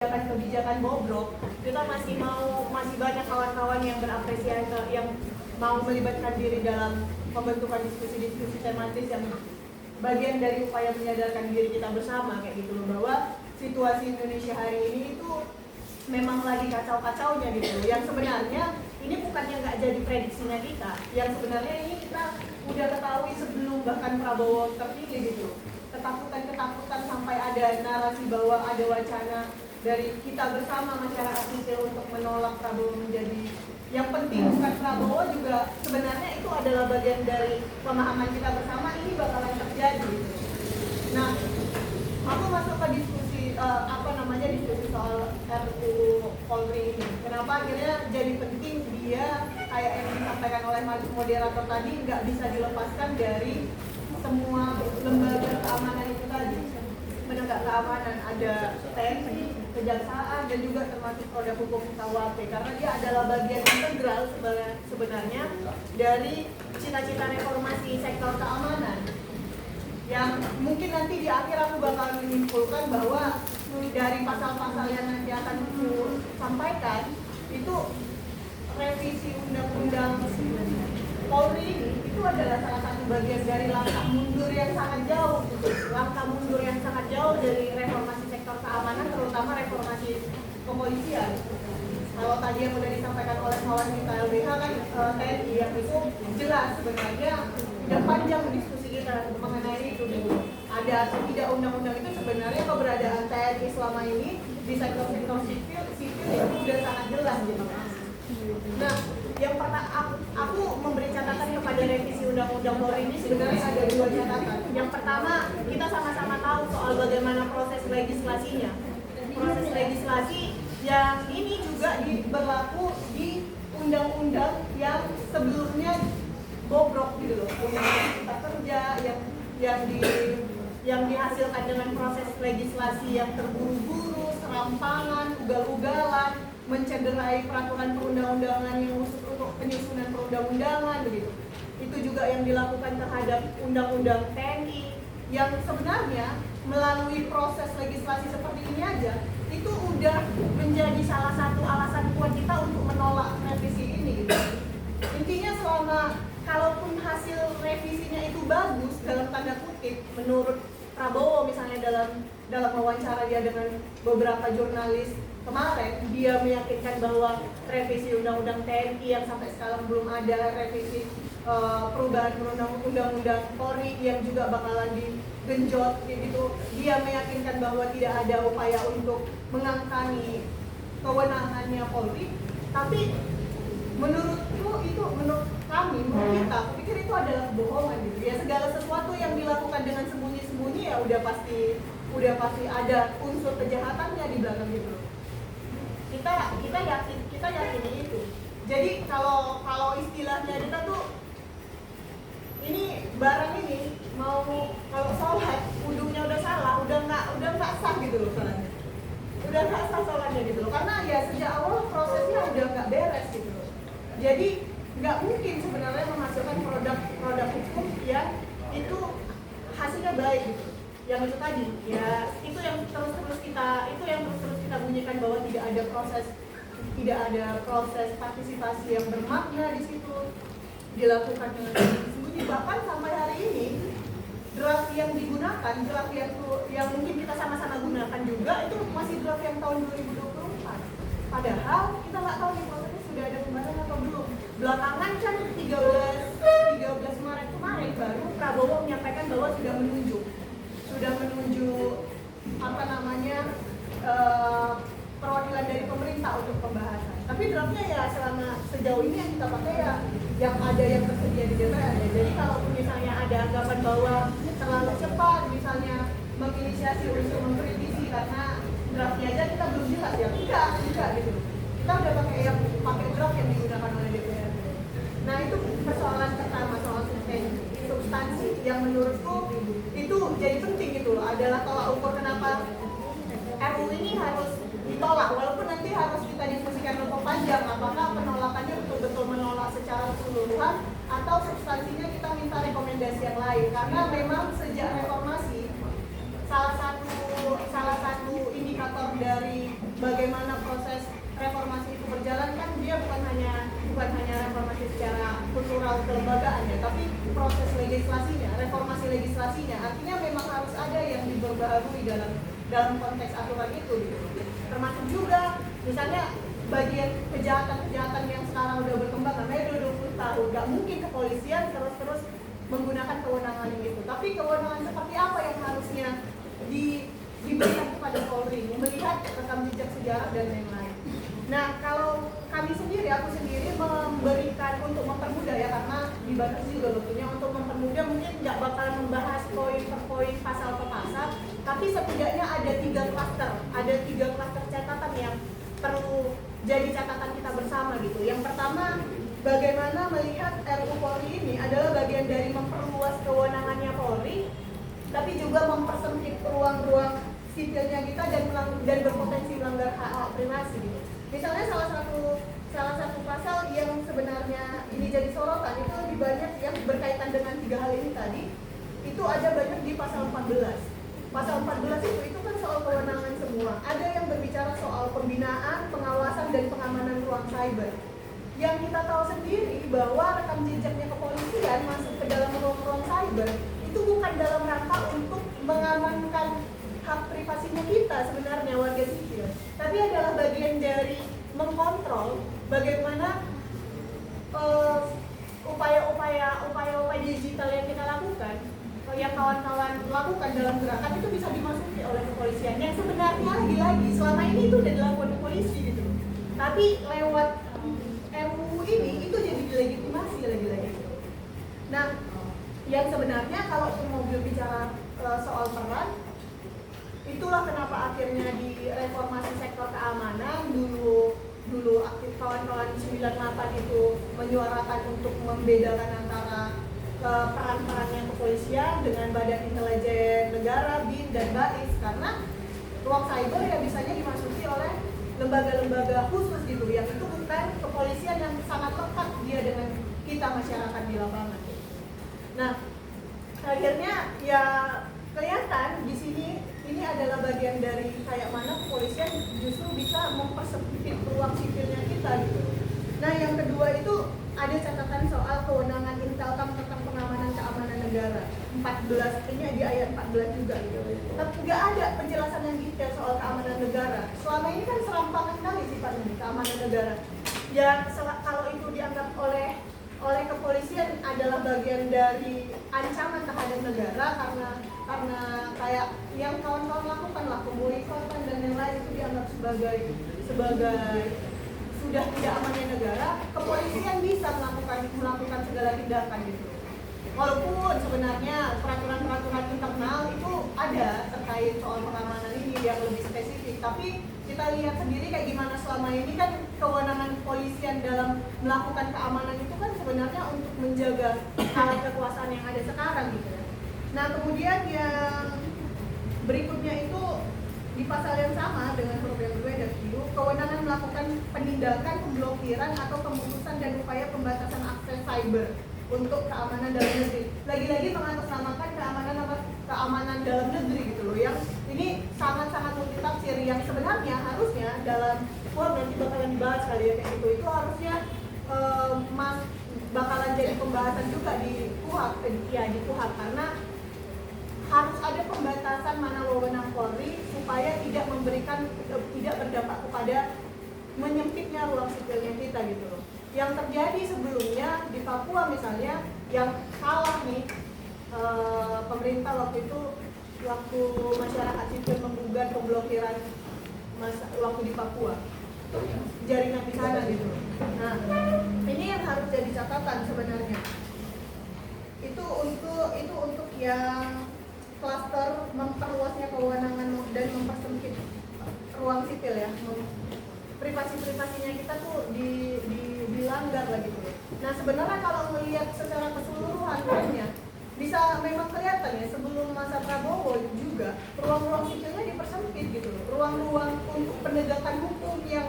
kebijakan bobrok, kita masih banyak kawan-kawan yang berapresiasi, yang mau melibatkan diri dalam pembentukan diskusi-diskusi tematis yang bagian dari upaya menyadarkan diri kita bersama kayak gitu loh, bahwa situasi Indonesia hari ini itu memang lagi kacau-kacaunya gitu loh. Yang sebenarnya ini bukannya nggak jadi prediksinya kita, yang sebenarnya ini kita udah ketahui sebelum bahkan Prabowo terpilih gitu. Ketakutan sampai ada narasi bahwa ada wacana dari kita bersama masyarakat sipil untuk menolak Prabowo menjadi yang penting, bukan Prabowo juga sebenarnya itu adalah bagian dari pemahaman kita bersama ini bakalan terjadi gitu. Nah, aku masuk ke diskusi diskusi soal RUU Polri ini. Kenapa akhirnya jadi penting dia kayak yang disampaikan oleh moderator tadi nggak bisa dilepaskan dari semua lembaga keamanan itu tadi. Penegak keamanan ada TNI, kejaksaan, dan juga termasuk produk hukum KUHP, karena dia adalah bagian integral sebenarnya dari cita-cita reformasi sektor keamanan. Yang mungkin nanti di akhir aku bakal menyimpulkan bahwa dari pasal-pasal yang nanti akan aku sampaikan itu revisi undang-undang Polri ini itu adalah salah satu bagian dari langkah mundur yang sangat jauh, dari reformasi sektor keamanan, terutama reformasi kepolisian. Kalau tadi yang sudah disampaikan oleh kawan kita LBH kan TNI, yang itu jelas sebenarnya udah panjang diskusi kita mengenai itu dulu. Ada atau tidak undang-undang itu sebenarnya keberadaan TNI selama ini di sektor-sektor sipil itu sudah sangat jelas gitu. Nah, yang pernah aku memberi catatan kepada revisi undang-undang Polri ini sebenarnya ada dua catatan. Yang pertama, kita sama-sama tahu soal bagaimana proses legislasinya. Proses legislasi yang ini juga berlaku di undang-undang yang sebelumnya bobrok gitu loh. Undang-undang Cipta Kerja yang dihasilkan dengan proses legislasi yang terburu-buru, serampangan, ugal-ugalan, mencederai peraturan perundang-undangan yang khusus untuk penyusunan perundang-undangan begitu. Itu juga yang dilakukan terhadap undang-undang TNI yang sebenarnya melalui proses legislasi seperti ini aja itu udah menjadi salah satu alasan kuat kita untuk menolak revisi ini gitu. Intinya kalaupun hasil revisinya itu bagus dalam tanda kutip menurut Prabowo misalnya dalam wawancara dia dengan beberapa jurnalis kemarin, dia meyakinkan bahwa revisi undang-undang TNI yang sampai sekarang belum ada, revisi perubahan undang-undang Polri yang juga bakalan digenjot gitu, dia meyakinkan bahwa tidak ada upaya untuk mengangkangi kewenangannya Polri. Tapi menurut kita, aku pikir itu adalah kebohongan gitu. Ya segala sesuatu yang dilakukan dengan sembunyi-sembunyi ya udah pasti ada unsur kejahatannya di belakang gitu. Kita yakin itu. Jadi kalau istilahnya kita tuh ini barang ini mau kalau sholat wudunya udah salah, udah nggak sah gitu loh sholatnya. Udah nggak sah sholatnya gitu loh. Karena ya sejak awal prosesnya udah nggak beres gitu loh. Jadi nggak mungkin sebenarnya menghasilkan produk hukum yang itu hasilnya baik gitu. Yang itu tadi ya itu yang terus kita bunyikan bahwa tidak ada proses partisipasi yang bermakna di situ dilakukan dengan sembunyi. Bahkan sampai hari ini draft yang digunakan, draft yang mungkin kita sama-sama gunakan juga itu masih draft yang tahun 2024. Padahal kita nggak tahu nih prosesnya sudah ada pembahasan atau belum. Belakangan kan 13 Maret kemarin baru Prabowo menyampaikan bahwa sudah menunjuk perwakilan dari pemerintah untuk pembahasan. Tapi draftnya ya sejauh ini yang kita pakai ya yang ada yang tersedia di DPR ya. Jadi kalau misalnya ada anggapan bahwa terlalu cepat misalnya menginisiasi untuk mengkritisi karena draftnya aja kita belum jelas ya. Enggak gitu. Kita udah pakai draft yang digunakan oleh DPR. Nah itu persoalan pertama, soal substansi yang menurutku itu jadi penting gitu loh, adalah tolak ukur kenapa RUU ini harus ditolak, walaupun nanti harus kita diskusikan lebih panjang apakah penolakannya betul-betul menolak secara keseluruhan atau substansinya kita minta rekomendasi yang lain. Karena memang sejak reformasi salah satu indikator dari bagaimana proses reformasi itu berjalan kan dia bukan hanya reformasi secara kultural kelembagaan ya, tapi proses legislasinya, reformasi legislasinya, artinya memang harus ada yang diperbaharui dalam konteks aturan itu gitu. Termasuk juga misalnya bagian kejahatan yang sekarang udah berkembang, namanya udah 20 tahun, nggak mungkin kepolisian terus menggunakan kewenangan itu. Tapi kewenangan seperti apa yang harusnya diberikan kepada Polri, melihat rekam jejak sejarah dan lain-lain. Nah, kalau aku sendiri memberikan untuk mempermudah ya, karena dibatasi juga waktunya, untuk mempermudah mungkin nggak bakal membahas poin per poin, pasal per pasal, tapi setidaknya ada 3 klaster catatan yang perlu jadi catatan kita bersama gitu. Yang pertama, bagaimana melihat RUU Polri ini adalah bagian dari memperluas kewenangannya Polri, tapi juga mempersempit ruang-ruang sipilnya kita dan berpotensi melanggar hak privasi gitu. Misalnya salah satu pasal yang sebenarnya ini jadi sorotan itu lebih banyak yang berkaitan dengan 3 hal ini tadi, itu ada banyak di pasal 14. Pasal 14 itu kan soal kewenangan semua. Ada yang berbicara soal pembinaan, pengawasan, dan pengamanan ruang cyber. Yang kita tahu sendiri bahwa rekam jejaknya kepolisian masuk ke dalam ruang cyber itu bukan dalam rangka untuk mengamankan hak privasinya kita sebenarnya warga sipil, tapi adalah bagian dari mengkontrol bagaimana upaya-upaya digital yang kita lakukan, yang kawan-kawan lakukan dalam gerakan itu bisa dimasuki oleh kepolisian. Yang sebenarnya lagi-lagi selama ini itu udah dilakukan polisi gitu, tapi lewat RUU ini itu jadi dilegitimasi lagi-lagi. Nah, yang sebenarnya kalau mau bicara soal peran, itulah kenapa akhirnya di reformasi sektor keamanan dulu aktif kawan-kawan 98 itu menyuarakan untuk membedakan antara peran-perannya kepolisian dengan Badan Intelijen Negara, BIN, dan BAIS, karena ruang cyber ya bisanya dimasuki oleh lembaga-lembaga khusus gitu, yang itu bukan kepolisian yang sangat lekat dia dengan kita masyarakat di lapangan. Nah, akhirnya ya kelihatan di sini ini adalah bagian dari kayak mana kepolisian justru bisa mempersempit ruang sipilnya kita gitu. Nah, yang kedua itu ada catatan soal kewenangan Intelkam tentang pengamanan keamanan negara 14, ini di ayat 14 juga gitu. Tapi nggak ada penjelasan yang detail soal keamanan negara. Selama ini kan serampangan kali sifatnya keamanan negara. Ya kalau itu dianggap oleh kepolisian adalah bagian dari ancaman terhadap negara karena kayak yang kawan-kawan lakukan lah, pemboikotan dan yang lain itu dianggap sebagai sudah tidak amannya negara, kepolisian bisa melakukan segala tindakan gitu. Walaupun sebenarnya peraturan-peraturan internal itu ada terkait soal pengamanan ini yang lebih spesifik, tapi kita lihat sendiri kayak gimana selama ini kan kewenangan kepolisian dalam melakukan keamanan itu kan sebenarnya untuk menjaga alat kekuasaan yang ada sekarang gitu ya. Nah, kemudian yang berikutnya itu di pasal yang sama dengan huruf yang berbeda itu kewenangan melakukan penindakan, pemblokiran atau pemutusan dan upaya pembatasan akses cyber untuk keamanan dalam negeri. Lagi-lagi mengatasnamakan keamanan dalam negeri gitu loh, yang ini sangat-sangat multitafsir, yang sebenarnya harusnya dalam nanti bakalan dibahas kali ya kayak gitu, itu harusnya bakalan jadi pembahasan juga di KUHP, karena harus ada pembatasan mana wewenang Polri supaya tidak berdampak kepada menyempitnya ruang sipilnya kita gitu loh. Yang terjadi sebelumnya di Papua misalnya, yang salah nih pemerintah waktu itu, waktu masyarakat sipil menggugat pemblokiran waktu di Papua, jaringan di sana gitu. Nah, ini yang harus jadi catatan sebenarnya. Itu untuk yang klaster memperluasnya kewenangan dan mempersempit ruang sipil ya. Privasi-privasinya kita tuh dilanggar lah gitu. Nah, sebenarnya kalau melihat secara keseluruhan bisa memang kelihatan ya, sebelum masa Prabowo juga ruang-ruang sipilnya dipersempit gitu. Ruang-ruang untuk penegakan hukum yang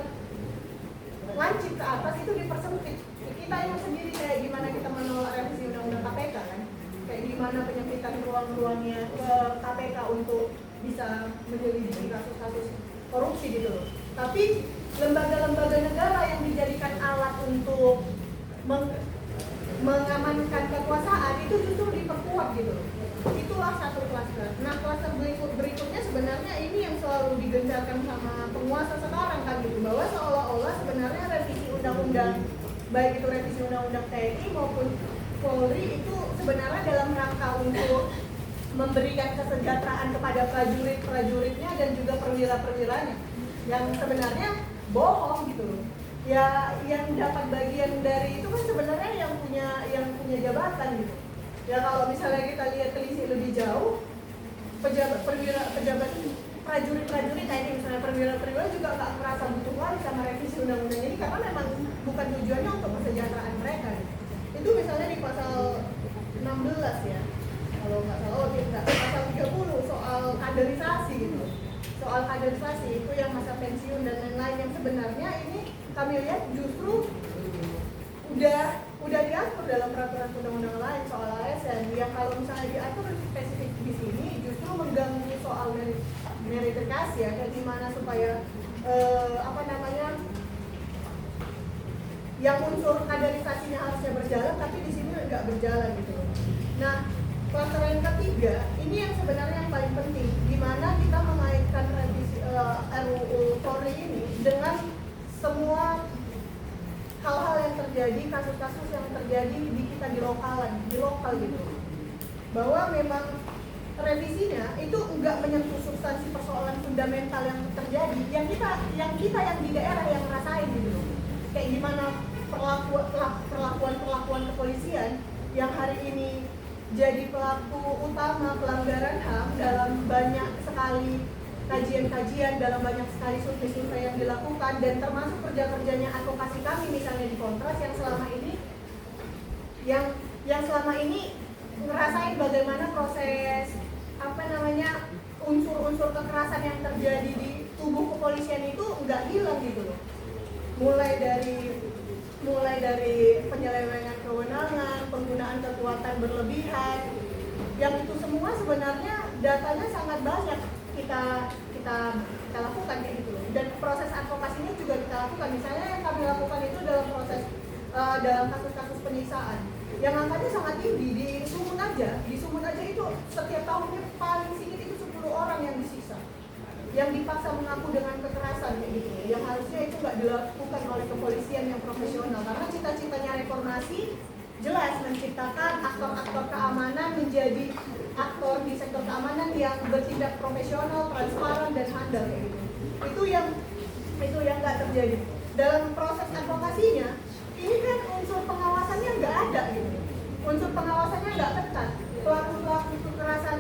lancip ke atas itu dipersempit. Kita yang sendiri kayak gimana kita menolak revisi undang-undang KPK kan, kayak gimana penyempitan ruang-ruangnya ke KPK untuk bisa menyelidiki kasus-kasus korupsi gitu loh. Tapi lembaga-lembaga negara yang dijadikan alat untuk mengamankan kekuasaan itu justru diperkuat gitu. Itulah satu kluster. Nah, kluster berikutnya sebenarnya ini yang selalu digencarkan sama penguasa sekarang kan gitu, bahwa seolah-olah sebenarnya revisi undang-undang, baik itu revisi undang-undang TNI maupun Polri itu sebenarnya dalam rangka untuk memberikan kesejahteraan kepada prajurit-prajuritnya dan juga perwira-perwiranya, yang sebenarnya bohong gitu loh. Ya, yang dapat bagian dari itu kan sebenarnya yang punya jabatan gitu. Ya kalau misalnya kita lihat telisik lebih jauh, pejabat prajurit-prajurit ini misalnya perwira-perwira juga nggak merasa butuh lagi sama revisi undang-undang ini karena memang bukan tujuannya untuk kesejahteraan mereka. Itu misalnya di pasal 16 ya, kalau nggak salah, tidak, pasal 30 soal kaderisasi gitu. Soal kaderisasi itu yang masa pensiun dan lain-lain yang sebenarnya ini kami lihat justru udah diatur dalam peraturan undang-undang lain soal ASN, yang kalau misalnya diatur spesifik di sini justru mengganggu soal meritokrasi ya, kayak gimana supaya yang unsur kaderisasinya harusnya berjalan tapi di sini nggak berjalan gitu. Nah, kluster yang ketiga ini yang sebenarnya yang paling penting, gimana kita mengaitkan revisi RUU Polri ini dengan semua hal-hal yang terjadi, kasus-kasus yang terjadi di kita di lokal gitu. Bahwa memang revisinya itu enggak menyentuh substansi persoalan fundamental yang terjadi, yang kita yang di daerah yang ngerasain gitu. Kayak gimana perlakuan kepolisian yang hari ini jadi pelaku utama pelanggaran HAM dalam banyak sekali kajian-kajian, dalam banyak sekali survei-survei yang dilakukan, dan termasuk kerja-kerjanya advokasi kami misalnya di Kontras yang selama ini ngerasain bagaimana proses unsur-unsur kekerasan yang terjadi di tubuh kepolisian itu nggak hilang gitu loh. Mulai dari penyelewengan kewenangan, penggunaan kekuatan berlebihan, yang itu semua sebenarnya datanya sangat banyak kita lakukan kayak gitu loh. Dan proses advokasinya juga kita lakukan. Misalnya yang kami lakukan itu dalam proses dalam kasus-kasus penyiksaan yang angkanya sangat tinggi. Di Sumut aja itu setiap tahunnya paling sedikit itu 10 orang yang disiksa, yang dipaksa mengaku dengan kekerasan kayak gitu, yang harusnya itu nggak dilakukan oleh kepolisian yang profesional, karena cita-citanya reformasi jelas menciptakan aktor-aktor keamanan menjadi aktor di sektor keamanan yang bertindak profesional, transparan, dan handal kayak gitu. Itu yang nggak terjadi dalam proses advokasinya. Ini kan unsur pengawasannya nggak ada gitu, unsur pengawasannya nggak ketat. Pelaku-pelaku kekerasan,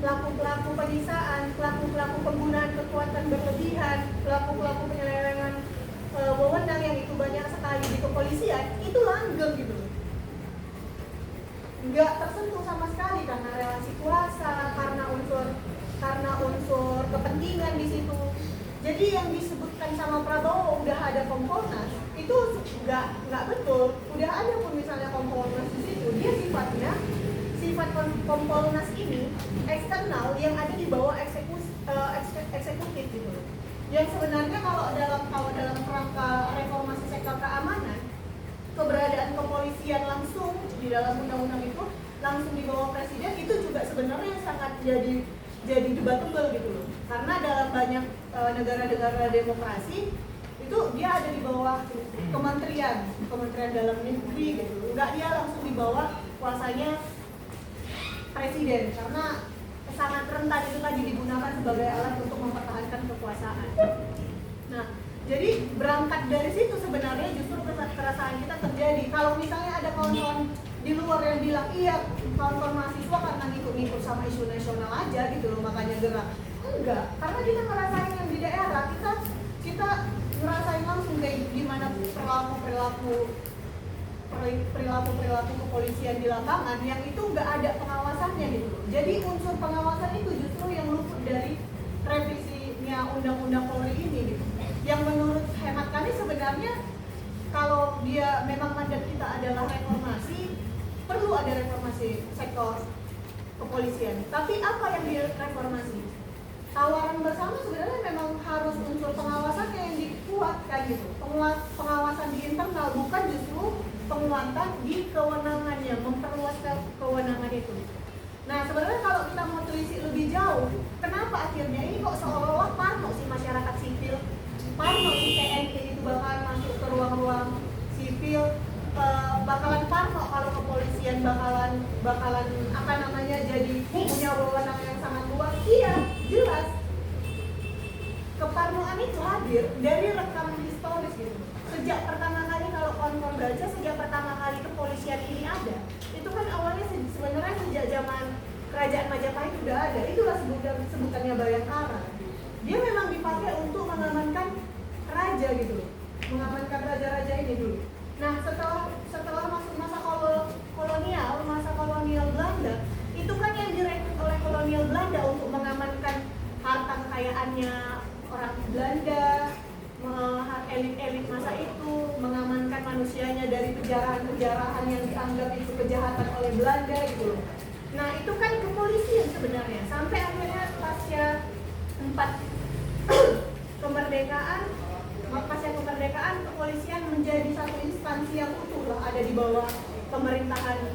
pelaku-pelaku penyiksaan, pelaku-pelaku penggunaan kekuatan berlebihan, pelaku-pelaku penyelewengan wewenang yang itu banyak sekali di kepolisian, itu langgeng gitu, nggak tersentuh sama sekali karena relasi kuasa, karena unsur kepentingan di situ. Jadi yang disebutkan sama Prabowo udah ada Kompolnas itu nggak betul. Udah ada pun misalnya Kompolnas di situ, dia sifat Kompolnas ini eksternal yang ada di bawah eksekutif gitu. Yang sebenarnya kalau dalam kerangka reformasi sektor keamanan, keberadaan kepolisian langsung di dalam undang-undang itu langsung di bawah presiden itu juga sebenarnya sangat jadi debatable gitu loh. Karena dalam banyak negara-negara demokrasi itu dia ada di bawah kementerian dalam negeri gitu. Enggak, dia langsung di bawah kuasanya presiden karena sangat rentan itu tadi digunakan sebagai alat untuk mempertahankan kekuasaan. Nah, jadi berangkat dari situ sebenarnya justru keresahan kita terjadi. Kalau misalnya ada kawan-kawan di luar yang bilang, iya kawan-kawan mahasiswa karena ngikut-ngikut sama isu nasional aja gitu loh makanya gerak. Enggak, karena kita ngerasain yang di daerah, kita ngerasain langsung kayak gimana perilaku kepolisian di lapangan yang itu nggak ada pengawasannya gitu loh. Jadi unsur pengawasan itu justru yang luput dari revisinya undang-undang Polri ini gitu. Yang menurut hemat kami sebenarnya kalau dia memang mandat kita adalah reformasi, perlu ada reformasi sektor kepolisian. Tapi apa yang direformasi? tawaran bersama sebenarnya memang harus unsur pengawasannya yang dikuatkan gitu. Pengawasan di internal, bukan justru penguatan di kewenangannya, memperluas kewenangan itu. Nah sebenarnya kalau kita mau telisik lebih jauh, kenapa akhirnya ini kok seolah-olah Parno si masyarakat sipil, Parno si TNI itu bakalan masuk ke ruang-ruang sipil, bakalan Parno kalau kepolisian bakalan apa namanya jadi punya wewenang yang sangat luas. Iya, jelas. Keparnoan itu hadir dari rekam historis gitu. Sejak pertama kali kalau kawan-kawan baca, sejak pertama kali kepolisian ini ada, itu kan awalnya sebenarnya sejak zaman kerajaan Majapahit sudah ada. Itulah sebutannya Bayangkara. Dia memang dipakai untuk mengamankan raja gitu, mengamankan raja-raja ini dulu. Nah setelah masuk masa kolonial Belanda, itu kan yang direkrut oleh kolonial Belanda untuk mengamankan harta kekayaannya orang Belanda, elit-elit masa itu, mengamankan manusianya dari penjarahan-penjarahan yang dianggap itu kejahatan oleh Belanda gitu. Nah itu kan kepolisian sebenarnya, sampai akhirnya pasca kemerdekaan kepolisian menjadi satu instansi yang utuh lah, ada di bawah pemerintahan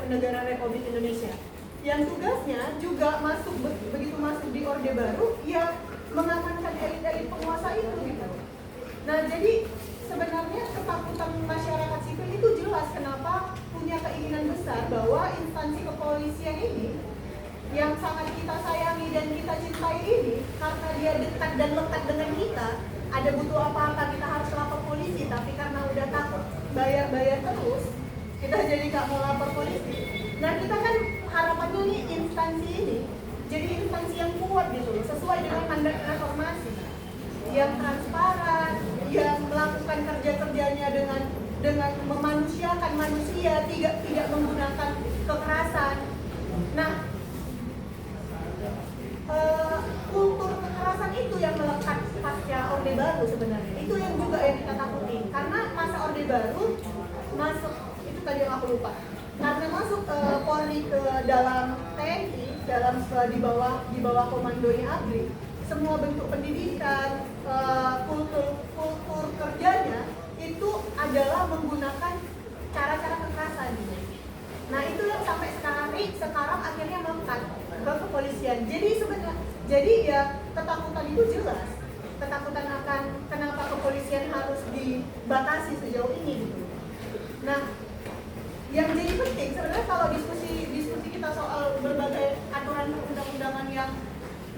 negara Republik Indonesia, yang tugasnya juga begitu masuk di Orde Baru ya mengamankan elit-elit penguasa itu gitu. Nah jadi sebenarnya ketakutan masyarakat sipil itu jelas kenapa punya keinginan besar bahwa instansi kepolisian ini yang sangat kita sayangi dan kita cintai ini, karena dia dekat dan lekat dengan kita, ada butuh apa-apa kita harus lapor polisi, tapi karena udah takut bayar terus, kita jadi gak mau lapor polisi. Nah kita kan harapannya nih instansi ini jadi instansi yang kuat gitu, sesuai dengan mandat reformasi, yang transparan, yang melakukan kerja-kerjanya dengan memanusiakan manusia, tidak menggunakan kekerasan. Nah kultur kekerasan itu yang melekat pasca Orde Baru sebenarnya. Itu yang juga yang kita takuti. Karena masa Orde Baru masuk, itu tadi yang aku lupa. Karena masuk Polri ke dalam TNI, di bawah komandonya ABRI, semua bentuk pendidikan, kultur kerjanya itu adalah menggunakan cara-cara kekerasan. Nah itu yang sampai sekarang akhirnya melekat ke kepolisian. Jadi ya ketakutan itu jelas, ketakutan akan kenapa kepolisian harus dibatasi sejauh ini gitu. Nah yang jadi penting sebenarnya kalau diskusi kita soal berbagai aturan perundang-undangan yang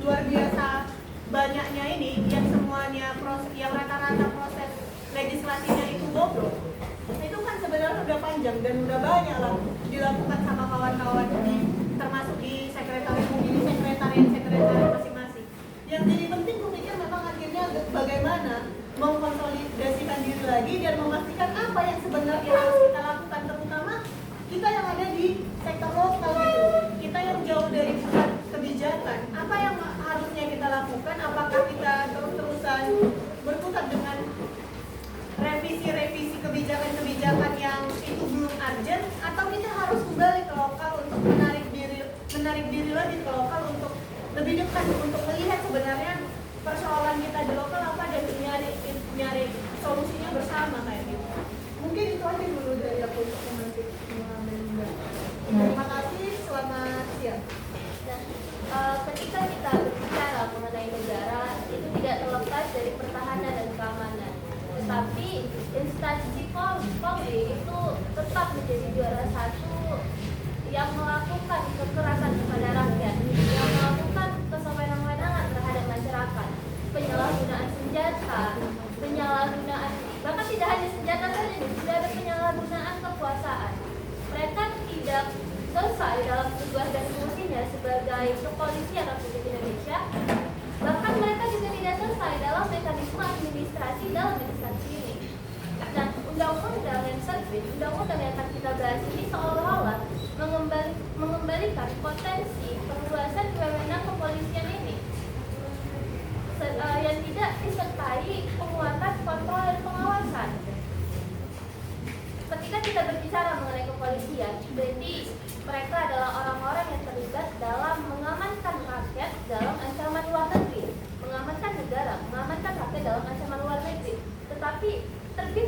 luar biasa banyaknya ini, yang semuanya yang rata-rata proses legislasinya itu bobrok, itu kan sebenarnya udah panjang dan udah banyak lah dilakukan sama kawan-kawan termasuk di sekretariat masing-masing. Yang jadi penting kupikir memang akhirnya bagaimana mengkonsolidasikan diri lagi dan memastikan apa yang sebenarnya harus kita lakukan, terutama kita yang ada di sektor lokal gitu, kita yang jauh dari pusat kebijakan. Apa yang harusnya kita lakukan? Apakah kita terus-terusan berkutat dengan revisi kebijakan-kebijakan yang itu belum urgent, atau kita harus kembali ke lokal untuk menarik diri lagi ke lokal untuk lebih dekat, untuk melihat sebenarnya persoalan kita di lokal apa dan nyari solusinya bersama kayak gitu. Mungkin itu aja dulu dari aku untuk mengambil. Terima kasih, selamat siang. Nah, ketika kita berbicara mengenai negara, itu tidak terlepas dari pertahanan dan keamanan. Tetapi instansi Polri itu tetap menjadi juara satu yang melakukan kekerasan kepada rakyat, yang melakukan kesewenang-wenangan terhadap masyarakat, penyalahgunaan senjata, bahkan tidak hanya senjata saja, juga ada penyalahgunaan kekuasaan. Mereka tidak selesai dalam tugas dan fungsinya sebagai kepolisian Republik Indonesia. Bahkan mereka juga tidak selesai dalam mekanisme administrasi dalam instansi ini. Nah, undang-undang yang terbit, undang-undang yang akan kita bahas ini seolah-olah mengembalikan potensi perluasan wewenang kepolisian ini yang tidak disertai penguatan kontrol dan pengawasan. Ketika kita berbicara mengenai kepolisian, berarti mereka adalah orang-orang yang terlibat dalam mengamankan rakyat dalam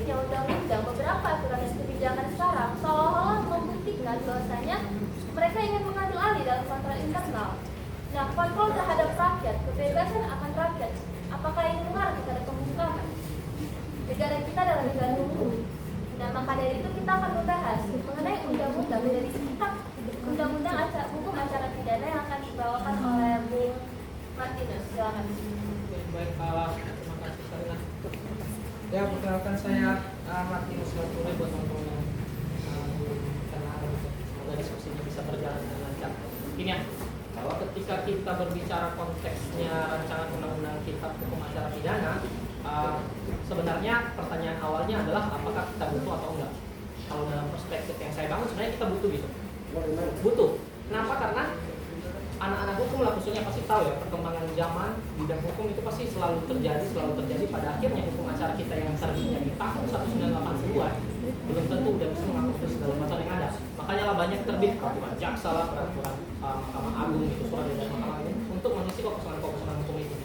terbitnya undang-undang, beberapa aturan dan kebijakan sekarang seolah-olah membuktikan bahwasanya mereka ingin mengambil alih dalam kontrol internal. Nah, kontrol terhadap rakyat, kebebasan akan rakyat, apakah ini mengarah kepada pembungkaman negara kita dalam negara hukum? Nah, maka dari itu kita akan membahas mengenai undang-undang dari kitab undang-undang hukum acara pidana yang akan dibawakan oleh Bung Martinus. Silakan. Baik, terima kasih Sarina. Ya, perkenalkan saya Martinus Laturi buat teman-teman karena semoga diskusinya bisa berjalan dengan lancar. Ini ya, bahwa ketika kita berbicara konteksnya rancangan undang-undang kitab hukum acara pidana, sebenarnya pertanyaan awalnya adalah apakah kita butuh atau enggak. Kalau dalam perspektif yang saya bangun sebenarnya kita butuh gitu. Butuh. Kenapa? Karena anak-anak hukum lah khususnya pasti tahu ya, perkembangan zaman bidang hukum itu pasti selalu terjadi pada akhirnya hukum acara kita yang terbitnya di tahun 1980-an belum tentu udah bisa mengakomodir segala macam yang ada. Makanya lah banyak terbit peraturan jaksa lah, peraturan Mahkamah Agung itu, surat dari Mahkamah Agung untuk mengisi kekosongan-kekosongan hukum itu.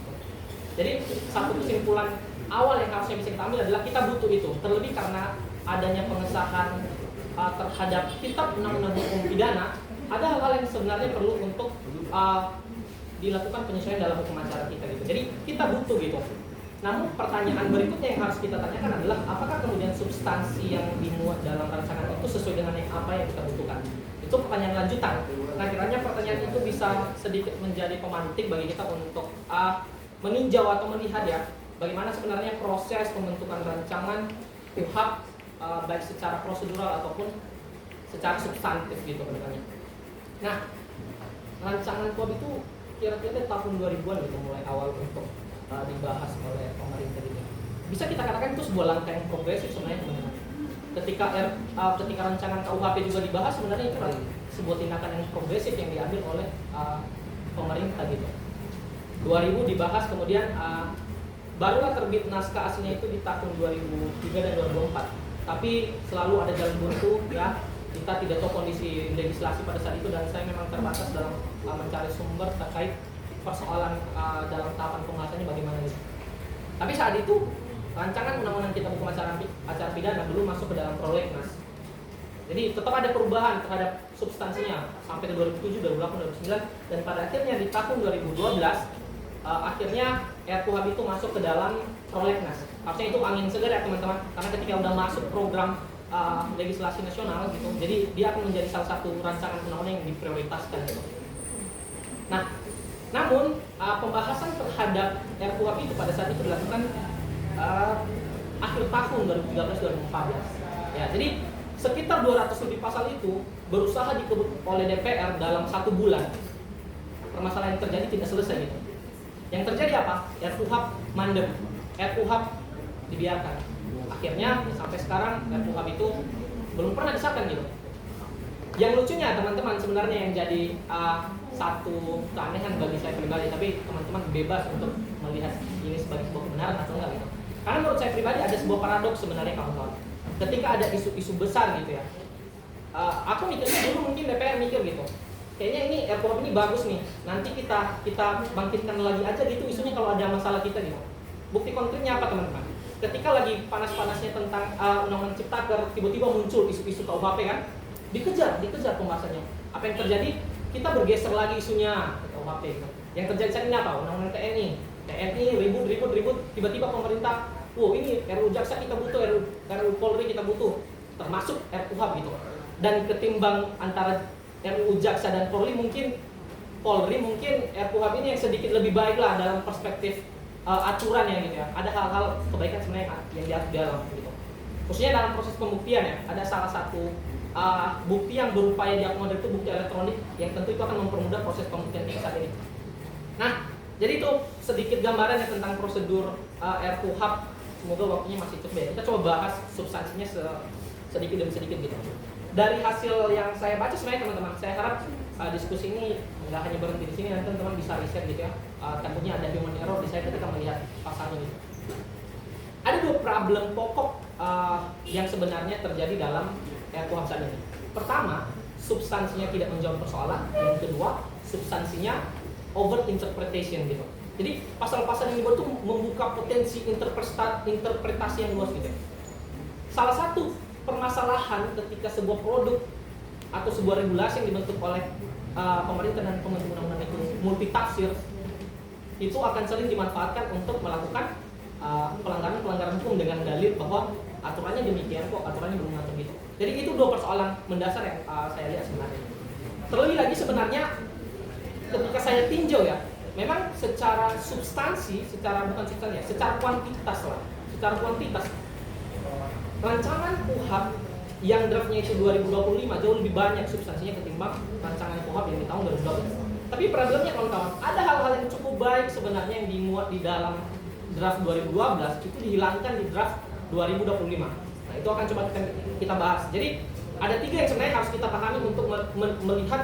Jadi satu kesimpulan awal yang harusnya bisa kita ambil adalah kita butuh itu, terlebih karena adanya pengesahan terhadap kitab undang-undang hukum pidana. Ada hal-hal yang sebenarnya perlu untuk dilakukan penyesuaian dalam hukum acara kita gitu. Jadi kita butuh gitu. Namun pertanyaan berikutnya yang harus kita tanyakan adalah apakah kemudian substansi yang dimuat dalam rancangan itu sesuai dengan yang apa yang kita butuhkan? Itu pertanyaan lanjutan. Nah, kiranya pertanyaan itu bisa sedikit menjadi pemantik bagi kita untuk meninjau atau melihat ya bagaimana sebenarnya proses pembentukan rancangan KUHP baik secara prosedural ataupun secara substantif gitu katanya. Nah, rancangan KUHP itu kira-kira tahun 2000-an gitu mulai awal untuk dibahas oleh pemerintah gitu. Bisa kita katakan itu sebuah langkah yang progresif sebenarnya teman-teman. Ketika rancangan KUHP juga dibahas sebenarnya itu sebuah tindakan yang progresif yang diambil oleh pemerintah gitu. 2000 dibahas kemudian barulah terbit naskah aslinya itu di tahun 2003 dan 2004. Tapi selalu ada jalan buntu ya. Kita tidak tahu kondisi legislasi pada saat itu dan saya memang terbatas dalam mencari sumber terkait persoalan dalam tahapan pembahasannya bagaimana gitu. Tapi saat itu rancangan undang-undang kitab hukum acara pidana belum masuk ke dalam prolegnas. Jadi tetap ada perubahan terhadap substansinya sampai ke 2007, 2008, 2009 dan pada akhirnya di tahun 2012 akhirnya RKUHP itu masuk ke dalam prolegnas. Harusnya itu angin segar ya teman-teman, karena ketika udah masuk program legislasi nasional gitu, jadi dia akan menjadi salah satu rancangan undang-undang yang diprioritaskan gitu. Nah, namun pembahasan terhadap RKUHP itu pada saat itu dilakukan akhir tahun 2013-2014. Ya, jadi sekitar 200 lebih pasal itu berusaha dikebut oleh DPR dalam 1 bulan. Permasalahan yang terjadi tidak selesai gitu. Yang terjadi apa? RKUHP mandek, RKUHP dibiarkan. Akhirnya sampai sekarang RKUHP itu belum pernah disahkan gitu. Yang lucunya teman-teman sebenarnya yang jadi satu keanehan bagi saya pribadi, tapi teman-teman bebas untuk melihat ini sebagai sebuah kebenaran atau enggak gitu. Karena menurut saya pribadi ada sebuah paradoks sebenarnya kawan-kawan. Ketika ada isu-isu besar gitu ya, aku mikirnya dulu mungkin DPR mikir gitu, kayaknya ini RKUHP ini bagus nih, nanti kita bangkitkan lagi aja gitu isunya kalau ada masalah kita gitu. Bukti konkretnya apa teman-teman? Ketika lagi panas-panasnya tentang undang-undang Ciptaker, tiba-tiba muncul isu-isu KUHP kan, dikejar pembahasannya. Apa yang terjadi? Kita bergeser lagi isunya ke KUHP gitu. Yang terjadi saat ini apa? Undang-undang TNI ribut, tiba-tiba pemerintah, wow ini RUU Jaksa kita butuh, RUU Polri kita butuh, termasuk RKUHP gitu. Dan ketimbang antara RUU Jaksa dan Polri mungkin RKUHP ini yang sedikit lebih baik lah dalam perspektif aturan ya gitu ya. Ada hal-hal kebaikan sebenarnya yang diatur di dalam gitu. Khususnya dalam proses pembuktian ya, ada salah satu bukti yang berupaya diakomodir itu bukti elektronik yang tentu itu akan mempermudah proses pembuktian kita saat ini. Nah, jadi itu sedikit gambarannya tentang prosedur RKUHP. Semoga waktunya masih cukup ya. Kita coba bahas substansinya sedikit demi sedikit gitu. Dari hasil yang saya baca sebenarnya teman-teman, saya harap diskusi ini nggak hanya berhenti di sini, nanti teman-teman bisa riset gitu ya. Tentunya ada human error di saya ketika melihat pasalnya gitu. Ada 2 problem pokok yang sebenarnya terjadi dalam RKUHP saat ini. Pertama, substansinya tidak menjawab persoalan. Yang kedua, substansinya over interpretation gitu. Jadi pasal-pasal yang dibuat itu membuka potensi interpretasi yang luas gitu. salah satu permasalahan ketika sebuah produk atau sebuah regulasi yang dibentuk oleh pemerintah dan pembentuk undang-undang itu multitafsir, itu akan sering dimanfaatkan untuk melakukan pelanggaran hukum dengan dalil bahwa aturannya demikian kok, aturannya belum ngatur gitu. Jadi itu dua persoalan mendasar yang saya lihat sebenarnya. Terlebih lagi sebenarnya ketika saya tinjau ya, memang secara substansi, secara kuantitas lah, secara kuantitas rancangan KUHP yang draftnya itu 2025 jauh lebih banyak substansinya ketimbang rancangan KUHP yang di tahun 2012. Tapi problemnya kawan-kawan, ada hal-hal yang cukup baik sebenarnya yang dimuat di dalam draft 2012 itu dihilangkan di draft 2025. Nah, itu akan coba kita bahas. Jadi ada 3 yang sebenarnya harus kita pahami untuk melihat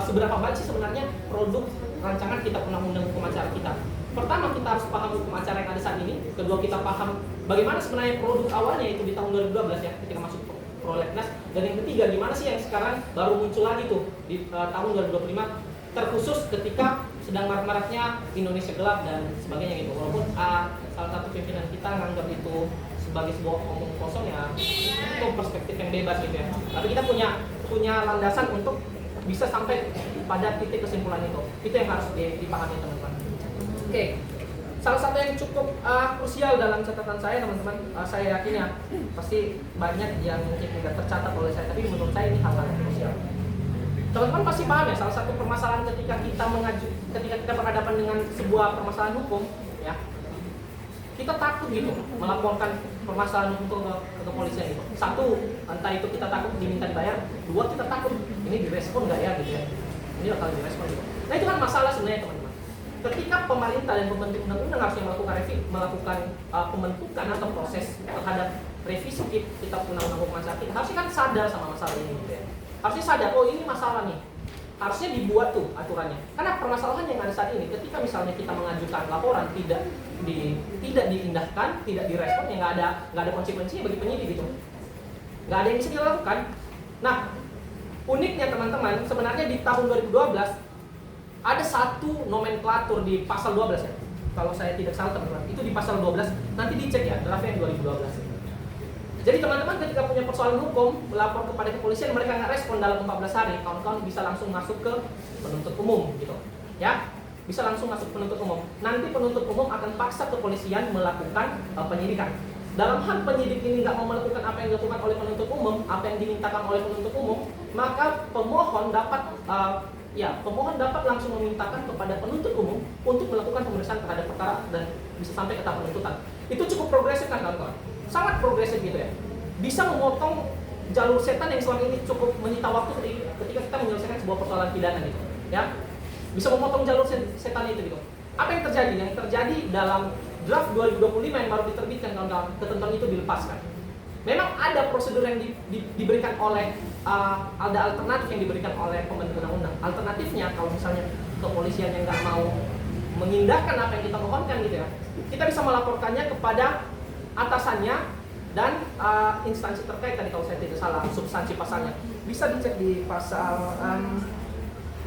seberapa baik sih sebenarnya produk rancangan kitab undang-undang hukum acara kita. Pertama, kita harus paham hukum acara yang ada saat ini. Kedua, kita paham bagaimana sebenarnya produk awalnya itu di tahun 2012 ya, ketika masuk prolegnas. Dan yang ketiga, gimana sih yang sekarang baru muncul lagi tuh di tahun 2025, terkhusus ketika sedang marak-maraknya Indonesia gelap dan sebagainya gitu. Walaupun salah satu pimpinan kita nganggap itu sebagai sebuah omong kosong ya, itu perspektif yang bebas gitu ya. Tapi kita punya landasan untuk bisa sampai pada titik kesimpulan itu. Itu yang harus dipahami teman-teman. Oke, salah satu yang cukup krusial dalam catatan saya teman-teman, saya yakin ya pasti banyak yang mungkin tidak tercatat oleh saya, tapi menurut saya ini hal-hal yang krusial. Teman-teman pasti paham ya, salah satu permasalahan ketika kita berhadapan dengan sebuah permasalahan hukum ya, kita takut gitu melaporkan permasalahan hukum ke kepolisian gitu. Satu, entah itu kita takut diminta dibayar. Dua, kita takut ini direspon nggak ya gitu ya, ini bakal direspon gitu. Nah itu kan masalah sebenarnya teman-teman. Ketika pemerintah dan pembentuk undang-undang harusnya melakukan pembentukan atau proses terhadap revisi kitab undang-undang hukum acara kita, harusnya kan sadar sama masalah ini gitu ya. Harusnya sadar, oh ini masalah nih, harusnya dibuat tuh aturannya. Karena permasalahan yang ada saat ini, ketika misalnya kita mengajukan laporan tidak diindahkan, tidak direspon, ya nggak ada konsekuensinya bagi penyidik gitu, nggak ada yang bisa dilakukan. Nah, uniknya teman-teman, sebenarnya di tahun 2012 ada satu nomenklatur di pasal 12 ya, kalau saya tidak salah teman-teman, itu di pasal 12, nanti dicek ya draftnya 2012. Jadi teman-teman ketika punya persoalan hukum, melapor kepada kepolisian, mereka nggak respon dalam 14 hari, kawan-kawan bisa langsung masuk ke penuntut umum gitu ya, bisa langsung masuk penuntut umum. Nanti penuntut umum akan paksa kepolisian melakukan penyidikan. Dalam hal penyidik ini nggak mau melakukan apa yang dilakukan oleh penuntut umum, apa yang dimintakan oleh penuntut umum, maka pemohon dapat langsung memintakan kepada penuntut umum untuk melakukan pemeriksaan terhadap perkara dan bisa sampai ke tahap penuntutan. Itu cukup progresif kan kawan-kawan? Sangat progresif gitu ya. Bisa memotong jalur setan yang selama ini cukup menyita waktu ketika kita menyelesaikan sebuah persoalan pidana gitu ya. Bisa memotong jalur setan itu gitu. Apa yang terjadi? Yang terjadi dalam draft 2025 yang baru diterbitkan kawan-kawan, ketentuan itu dilepaskan. Memang ada prosedur yang diberikan oleh ada alternatif yang diberikan oleh pembentuk undang-undang. Alternatifnya kalau misalnya kepolisian yang nggak mau mengindahkan apa yang kita mohonkan gitu ya, kita bisa melaporkannya kepada atasannya dan instansi terkait. Tadi kalau saya tidak salah substansi pasalnya bisa dicek di pasal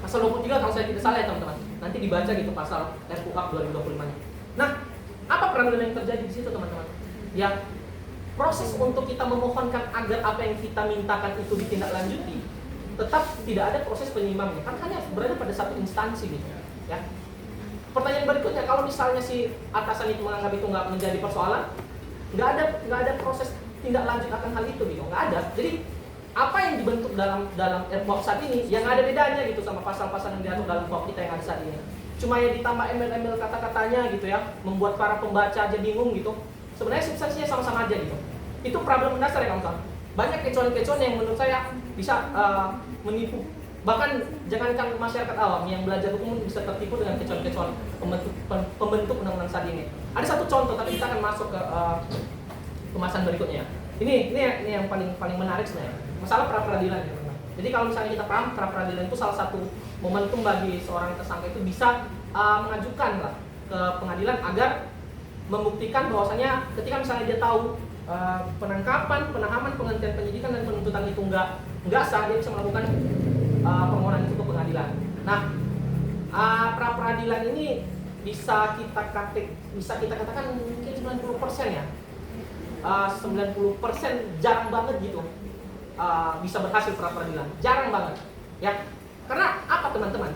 23 kalau saya tidak salah ya teman-teman. Nanti dibaca gitu pasal RKUHP 2025-nya. Nah, apa problem yang terjadi di situ teman-teman? Ya, proses untuk kita memohonkan agar apa yang kita mintakan itu ditindaklanjuti, tetap tidak ada proses penyimbangnya, kan hanya berada pada satu instansi gitu ya. Pertanyaan berikutnya, kalau misalnya si atasan itu menganggap itu nggak menjadi persoalan, nggak ada proses tindak lanjut akan hal itu gitu, nggak ada. Jadi apa yang dibentuk dalam RKUHP saat ini yang ada bedanya gitu sama pasal-pasal yang diatur dalam KUHP kita yang ada saat ini. Cuma ya ditambah embel-embel kata-katanya gitu ya, membuat para pembaca aja bingung gitu. Sebenarnya substansinya sama-sama aja gitu. Itu problem mendasar ya kawan-kawan. Banyak kecuali-kecuali yang menurut saya bisa menipu. Bahkan jangankan masyarakat awam yang belajar hukum bisa tertipu dengan kecuali-kecuali pembentuk undang-undang saat ini. Ada satu contoh, tapi kita akan masuk ke pembahasan berikutnya. Ini yang paling menarik sebenarnya. Masalah pra-peradilan ya teman-teman. Jadi kalau misalnya kita paham pra-peradilan itu salah satu momentum bagi seorang tersangka itu bisa mengajukan lah ke pengadilan agar membuktikan bahwasanya ketika misalnya dia tahu penangkapan, penahanan, penghentian penyidikan dan penuntutan itu nggak sah, dia bisa melakukan permohonan itu ke pengadilan. Nah, pra peradilan ini bisa kita katakan mungkin 90% ya 90% jarang banget gitu bisa berhasil pra peradilan, jarang banget ya. Karena apa teman-teman?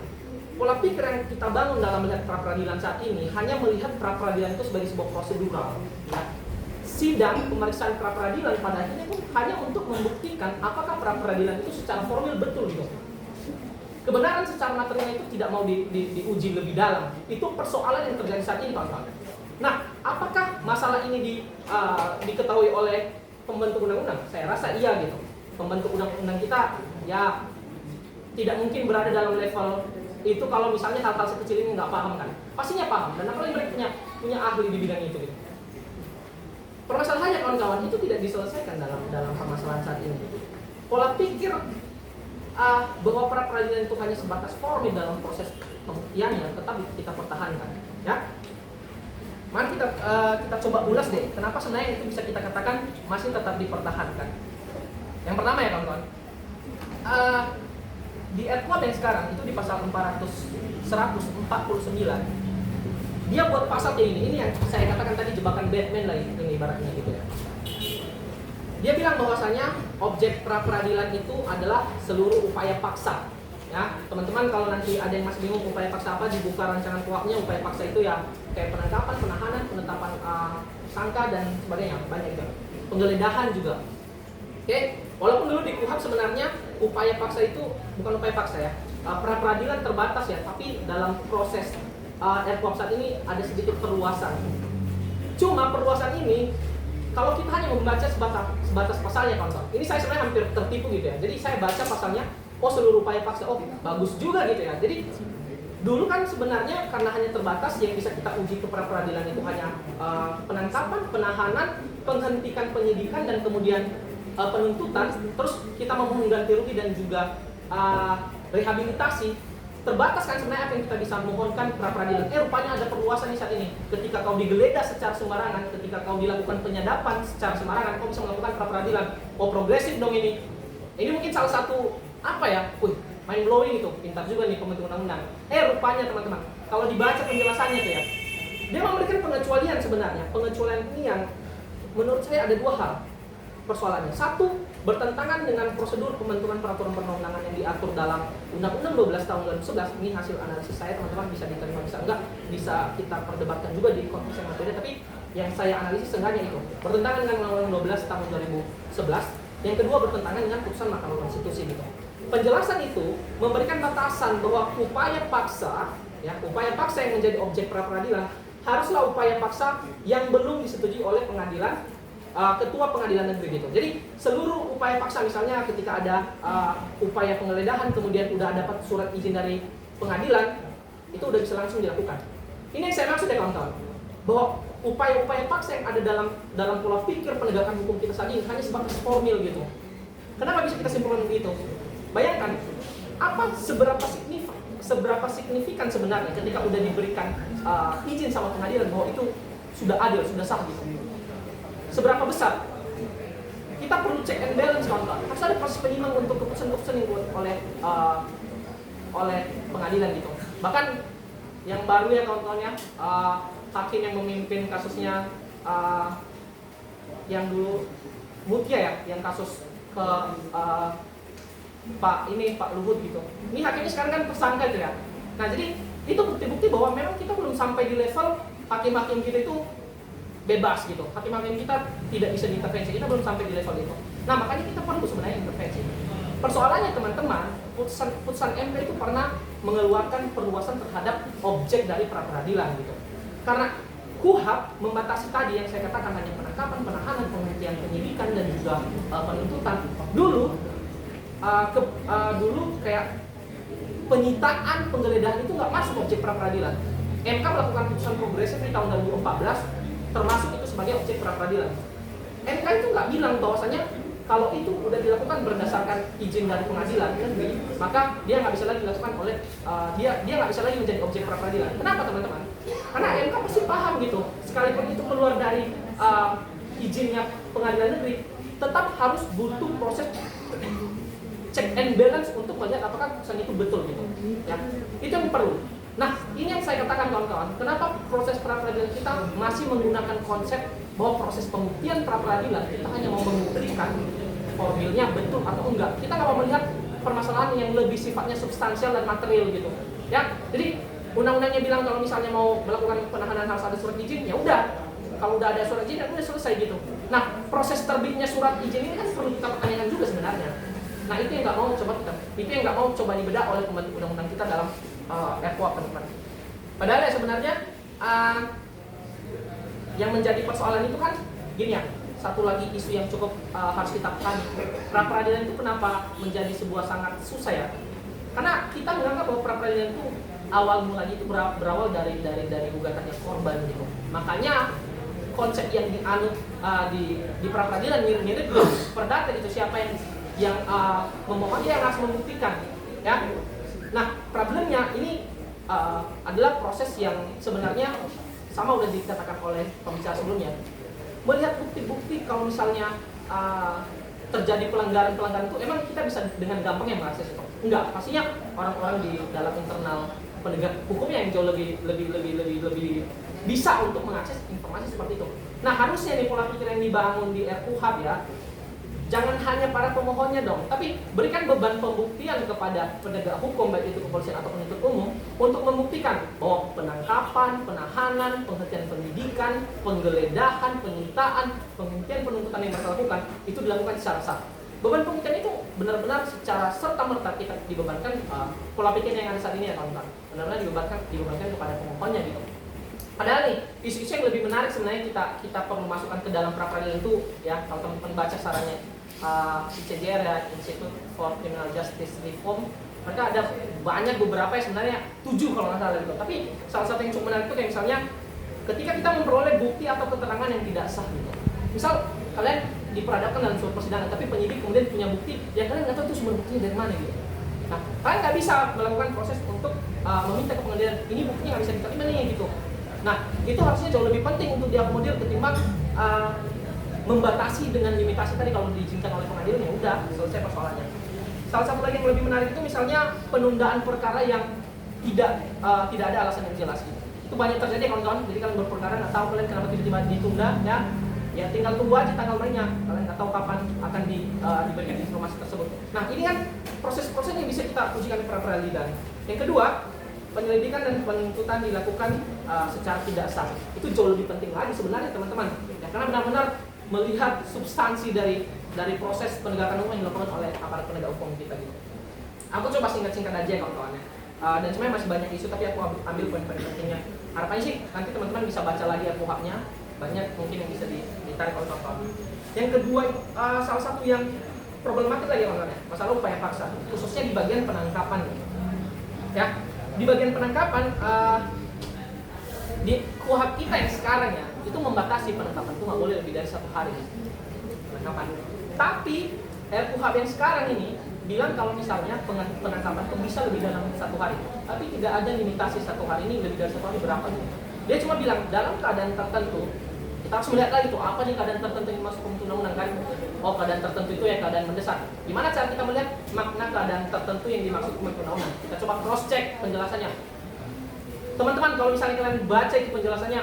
Pola pikir yang kita bangun dalam melihat pra peradilan saat ini hanya melihat pra peradilan itu sebagai sebuah prosedural ya. Sidang pemeriksaan pra peradilan pada akhirnya pun hanya untuk membuktikan apakah pra peradilan itu secara formil betul gitu. Kebenaran secara material itu tidak mau diuji lebih dalam. Itu persoalan yang terjadi saat ini, kawan-kawan. Nah, apakah masalah ini diketahui oleh pembentuk undang-undang? Saya rasa iya gitu. Pembentuk undang-undang kita ya tidak mungkin berada dalam level itu kalau misalnya hal-hal sekecil ini nggak paham kan. Pastinya paham, dan apalagi mereka punya ahli di bidang itu gitu. Permasalahannya kawan-kawan itu tidak diselesaikan dalam permasalahan saat ini. Pola pikir bahwa pra peradilan itu hanya sebatas formil dalam proses pembuktiannya tetap kita pertahankan ya. Mari kita coba ulas deh kenapa sebenarnya itu bisa kita katakan masih tetap dipertahankan. Yang pertama ya kawan-kawan, di Edward yang sekarang itu di pasal 149 dia buat pasal kayak ini yang saya katakan tadi jebakan Batman lah ini ibaratnya gitu ya. Dia bilang bahwasanya objek pra peradilan itu adalah seluruh upaya paksa. Ya, teman-teman kalau nanti ada yang masih bingung upaya paksa apa, dibuka rancangan kuapnya. Upaya paksa itu ya kayak penangkapan, penahanan, penetapan sangka dan sebagainya, banyak juga. Penggeledahan juga. Oke, walaupun dulu di KUHP sebenarnya upaya paksa itu bukan upaya paksa ya. Pra peradilan terbatas ya, tapi dalam proses RKUHP saat ini ada sedikit perluasan. Cuma perluasan ini kalau kita hanya membaca sebatas pasalnya kawan-kawan, ini saya sebenarnya hampir tertipu gitu ya. Jadi saya baca pasalnya, oh seluruh upaya paksa, oh bagus juga gitu ya. Jadi dulu kan sebenarnya karena hanya terbatas yang bisa kita uji ke pra peradilan itu hanya penangkapan, penahanan, penghentikan penyidikan dan kemudian penuntutan. Terus kita memohon ganti rugi dan juga rehabilitasi. Terbatas kan sebenarnya apa yang kita bisa mohonkan pra peradilan. Rupanya ada perluasan di saat ini. Ketika kau digeledah secara sembarangan, ketika kau dilakukan penyadapan secara sembarangan, kau bisa melakukan pra peradilan. Oh progresif dong ini. Ini mungkin salah satu apa ya? Mind blowing itu. Pintar juga nih pembentuk undang-undang. Rupanya teman-teman, kalau dibaca penjelasannya tuh ya, dia memberikan pengecualian sebenarnya. Pengecualian ini yang menurut saya ada dua hal persoalannya. Satu, bertentangan dengan prosedur pembentukan peraturan perundang-undangan yang diatur dalam Undang-Undang 12 tahun 2011. Ini hasil analisis saya, teman-teman bisa diterima bisa enggak, bisa kita perdebatkan juga di konteks yang berbeda, tapi yang saya analisis seenggaknya itu bertentangan dengan Undang-Undang 12 tahun 2011. Yang kedua bertentangan dengan putusan Mahkamah Konstitusi gitu. Penjelasan itu memberikan batasan bahwa upaya paksa yang menjadi objek pra peradilan haruslah upaya paksa yang belum disetujui oleh pengadilan ketua pengadilan negeri gitu. Jadi seluruh upaya paksa misalnya ketika ada upaya penggeledahan kemudian udah dapat surat izin dari pengadilan itu udah bisa langsung dilakukan. Ini yang saya maksud ya kawan-kawan, bahwa upaya-upaya paksa yang ada dalam pola pikir penegakan hukum kita saat ini hanya sebatas formil gitu. Kenapa bisa kita simpulkan begitu? Bayangkan seberapa signifikan sebenarnya ketika udah diberikan izin sama pengadilan bahwa itu sudah adil, sudah sah gitu. Seberapa besar? Kita perlu check and balance kawan-kawan. Harus ada proses penyimbang untuk keputusan-keputusan yang dibuat oleh pengadilan gitu. Bahkan yang baru ya kawan-kawan ya, hakim yang memimpin kasusnya yang dulu Mutia ya, yang kasus ke Pak Luhut gitu. Ini hakimnya sekarang kan tersangka gitu ya. Nah jadi itu bukti-bukti bahwa memang kita belum sampai di level hakim-hakim kita itu bebas gitu. Hakim-hakim kita tidak bisa diintervensi, kita belum sampai di level itu. Nah makanya kita perlu sebenarnya intervensi. Persoalannya teman-teman, putusan MP itu pernah mengeluarkan perluasan terhadap objek dari pra peradilan gitu. Karena KUHP membatasi tadi yang saya katakan hanya penangkapan, penahanan, penghentian penyidikan dan juga penuntutan. Dulu kayak penyitaan, penggeledahan itu nggak masuk objek pra peradilan. MK melakukan putusan progresif di tahun 2014 termasuk itu sebagai objek pra peradilan. MK itu nggak bilang bahwasanya kalau itu udah dilakukan berdasarkan izin dari pengadilan negeri, maka dia nggak bisa lagi dilakukan oleh dia nggak bisa lagi menjadi objek pra peradilan. Kenapa teman-teman? Karena MK pasti paham gitu, sekalipun itu keluar dari izinnya pengadilan negeri, tetap harus butuh proses check and balance untuk melihat apakah putusan itu betul gitu. Ya, itu yang perlu. Nah, ini yang saya katakan kawan-kawan, kenapa proses pra peradilan kita masih menggunakan konsep bahwa proses pembuktian pra peradilan kita hanya mau membuktikan formilnya betul atau enggak. Kita nggak mau melihat permasalahan yang lebih sifatnya substansial dan material gitu. Ya, jadi undang-undangnya bilang kalau misalnya mau melakukan penahanan harus ada surat izin, ya udah. Kalau udah ada surat izin, ya udah selesai gitu. Nah, proses terbitnya surat izin ini kan perlu kita pertanyakan juga sebenarnya. Nah, itu yang nggak mau coba dibedah oleh pembentuk undang-undang kita dalam RKUHP teman-teman. Padahal ya sebenarnya yang menjadi persoalan itu kan gini ya. Satu lagi isu yang cukup harus kita pahami, pra peradilan itu kenapa menjadi sebuah sangat susah ya? Karena kita menganggap bahwa pra peradilan itu awal mulanya itu berawal dari gugatannya korban gitu. Makanya konsep yang dianut di pra peradilan mirip-mirip perdata gitu, siapa yang memohon dia yang harus membuktikan, ya. Nah, problemnya ini adalah proses yang sebenarnya sama udah dikatakan oleh pembicara sebelumnya. Melihat bukti-bukti kalau misalnya terjadi pelanggaran itu, emang kita bisa dengan gampangnya mengakses itu? Enggak, pastinya orang-orang di dalam internal penegak hukumnya yang jauh lebih bisa untuk mengakses informasi seperti itu. Nah, harusnya nih pola pikir yang dibangun di RKUHP ya, jangan hanya para pemohonnya dong, tapi berikan beban pembuktian kepada penegak hukum, baik itu kepolisian atau penuntut umum, untuk membuktikan bahwa penangkapan, penahanan, penghentian penyidikan, penggeledahan, penyitaan, penghentian penuntutan yang mereka lakukan itu dilakukan secara sah. Beban pembuktian itu benar-benar secara serta-merta kita dibebankan pola pikir yang ada saat ini ya kawan-kawan, benar-benar dibebankan kepada pemohonnya gitu. Padahal nih, isu-isu yang lebih menarik sebenarnya kita perlu masukkan ke dalam pra peradilan itu ya, kalau teman-teman baca sarannya ICJR ya, Institute for Criminal Justice Reform, mereka ada banyak beberapa yang sebenarnya 7 kalau nggak salah gitu. Tapi salah satu yang cukup menarik itu kayak misalnya ketika kita memperoleh bukti atau keterangan yang tidak sah gitu. Misal kalian diperhadapkan dalam suatu persidangan, tapi penyidik kemudian punya bukti, ya kalian nggak tahu itu sumber buktinya dari mana gitu. Nah, kalian nggak bisa melakukan proses untuk meminta ke pengadilan, ini buktinya nggak bisa diterima nih gitu. Nah, itu harusnya jauh lebih penting untuk diakomodir ketimbang membatasi dengan limitasi tadi. Kalau diizinkan oleh pengadilan ya udah selesai persoalannya. Salah satu lagi yang lebih menarik itu misalnya penundaan perkara yang tidak ada alasan yang jelas gitu. Itu banyak terjadi kawan-kawan. Jadi kalian berperkara nggak tahu kalian kenapa tiba-tiba ditunda ya tinggal tunggu aja tanggal mainnya. Kalian nggak tahu kapan akan diberikan informasi tersebut. Nah, ini kan proses-proses yang bisa kita ujikan di pra peradilan. Yang kedua, penyelidikan dan penuntutan dilakukan secara tidak sah. Itu jauh lebih penting lagi sebenarnya teman-teman. Ya, karena benar-benar melihat substansi dari proses penegakan hukum yang dilakukan oleh aparat penegak hukum kita gitu. Aku coba singkat-singkat aja kawan-kawan ya. Dan sebenarnya masih banyak isu tapi aku ambil poin-poin pentingnya. Harapannya sih nanti teman-teman bisa baca lagi RKUHP-nya. Banyak mungkin yang bisa ditarik oleh kawan-kawan. Yang kedua, salah satu yang problematik lagi kawan-kawan ya, masalah upaya paksa, khususnya di bagian penangkapan. Ya, di bagian penangkapan di KUHP kita yang sekarang ya itu membatasi penangkapan itu nggak boleh lebih dari 1 hari penangkapan. Tapi RKUHP yang sekarang ini bilang kalau misalnya penangkapan itu bisa lebih dalam 1 hari, tapi tidak ada limitasi 1 hari ini lebih dari 1 hari berapa gitu. Dia cuma bilang dalam keadaan tertentu. Kita harus melihat lagi tuh apa nih keadaan tertentu yang masuk ke undang-undang kan? Oh, keadaan tertentu itu ya keadaan mendesak. Gimana cara kita melihat makna keadaan tertentu yang dimaksud undang-undang? Kita coba cross check penjelasannya. Teman-teman kalau misalnya kalian baca itu penjelasannya,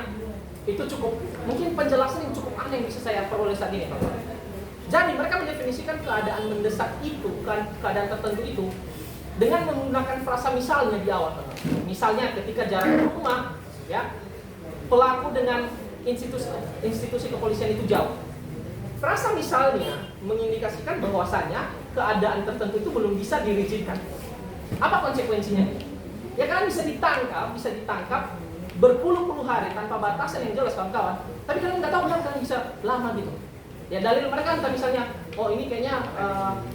itu cukup mungkin penjelasan yang cukup aneh yang bisa saya peroleh saat ini, teman-teman. Jadi mereka mendefinisikan keadaan mendesak itu, keadaan tertentu itu dengan menggunakan frasa misalnya di awal, teman-teman. Misalnya ketika jarak rumah, ya pelaku dengan institusi kepolisian itu jauh. Frasa misalnya mengindikasikan bahwasanya keadaan tertentu itu belum bisa dirijinkan. Apa konsekuensinya? Ya kalian bisa ditangkap berpuluh-puluh hari tanpa batasan yang jelas kawan-kawan. Tapi kalian nggak tahu kan kalian bisa lama gitu. Ya dalil mereka entah misalnya, oh ini kayaknya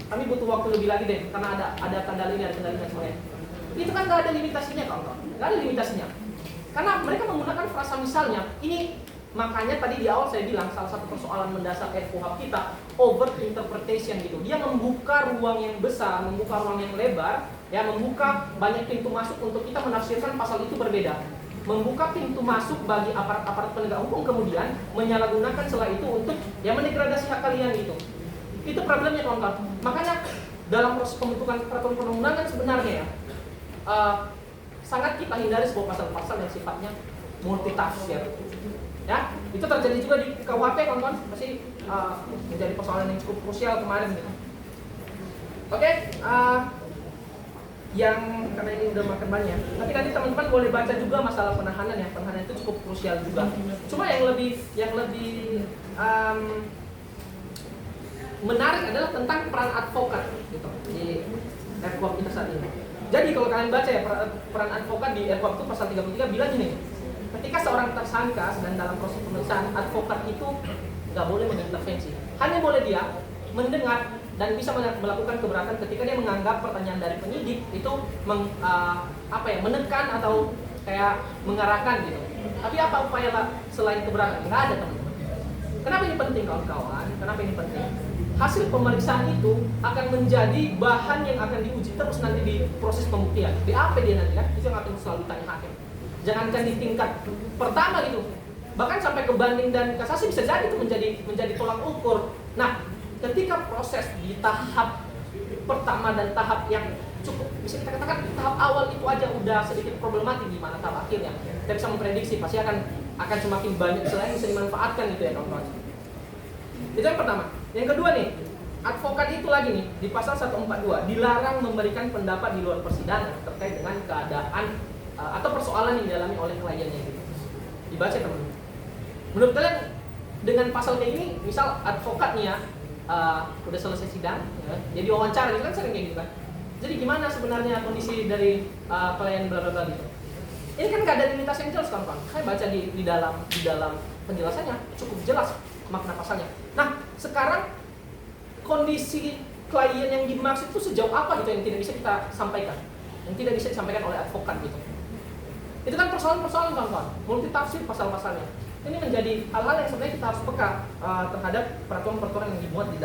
kami butuh waktu lebih lagi deh karena ada tanda ini, ada tanda ini dan sebagainya. Itu kan nggak ada limitasinya kawan-kawan. Nggak ada limitasinya. Karena mereka menggunakan frasa misalnya. Ini makanya tadi di awal saya bilang salah satu persoalan mendasar RKUHP kita over interpretation gitu. Dia membuka ruang yang besar, membuka ruang yang lebar, ya membuka banyak pintu masuk untuk kita menafsirkan pasal itu berbeda. Membuka pintu masuk bagi aparat-aparat penegak hukum kemudian menyalahgunakan celah itu untuk ya mendegradasi hak kalian gitu. Itu problemnya kawan-kawan. Makanya dalam proses pembentukan peraturan perundang-undangan sebenarnya ya sangat kita hindari sebuah pasal-pasal yang sifatnya multitafsir. Ya, itu terjadi juga di KUHP kawan-kawan pasti menjadi persoalan yang cukup krusial kemarin gitu. Oke, yang karena ini udah makan banyak, tapi nanti teman-teman boleh baca juga masalah penahanan ya. Penahanan itu cukup krusial juga. Cuma yang lebih menarik adalah tentang peran advokat gitu di RKUHP kita saat ini. Jadi kalau kalian baca ya peran advokat di RKUHP itu pasal 33 bilang gini, ketika seorang tersangka sedang dalam proses pemeriksaan, advokat itu nggak boleh mengintervensi. Hanya boleh dia mendengar dan bisa melakukan keberatan ketika dia menganggap pertanyaan dari penyidik itu menekan atau kayak mengarahkan gitu. Tapi apa upaya selain keberatan? Nggak ada, teman-teman. Kenapa ini penting, kawan-kawan? Kenapa ini penting? Hasil pemeriksaan itu akan menjadi bahan yang akan diuji terus nanti di proses pembuktian. BAP dia nanti kan, itu yang akan selalu tanya hakim. Jangankan di tingkat pertama gitu, bahkan sampai ke banding dan kasasi bisa jadi itu menjadi tolak ukur. Nah, ketika proses di tahap pertama dan tahap yang cukup bisa kita katakan tahap awal itu aja udah sedikit problematik, di mana tahap akhirnya kita bisa memprediksi pasti akan semakin banyak selain bisa dimanfaatkan gitu ya kawan-kawan. Itu yang pertama. Yang kedua nih, advokat itu lagi nih di pasal 142 dilarang memberikan pendapat di luar persidangan terkait dengan keadaan atau persoalan yang dialami oleh kliennya gitu. Dibaca teman-teman. Menurut kalian dengan pasal kayak ini, misal advokat nih ya udah selesai sidang, ya, jadi wawancara itu kan sering kayak gitu kan. Jadi gimana sebenarnya kondisi dari klien bla bla bla gitu. Ini kan gak ada limitasi yang jelas kawan-kawan. Saya baca di dalam penjelasannya cukup jelas makna pasalnya. Nah, sekarang kondisi klien yang dimaksud itu sejauh apa gitu yang tidak bisa kita sampaikan, yang tidak bisa disampaikan oleh advokat gitu. Itu kan persoalan-persoalan kawan-kawan, multi tafsir pasal-pasalnya. Ini menjadi hal-hal yang sebenarnya kita harus peka terhadap peraturan-peraturan yang dibuat di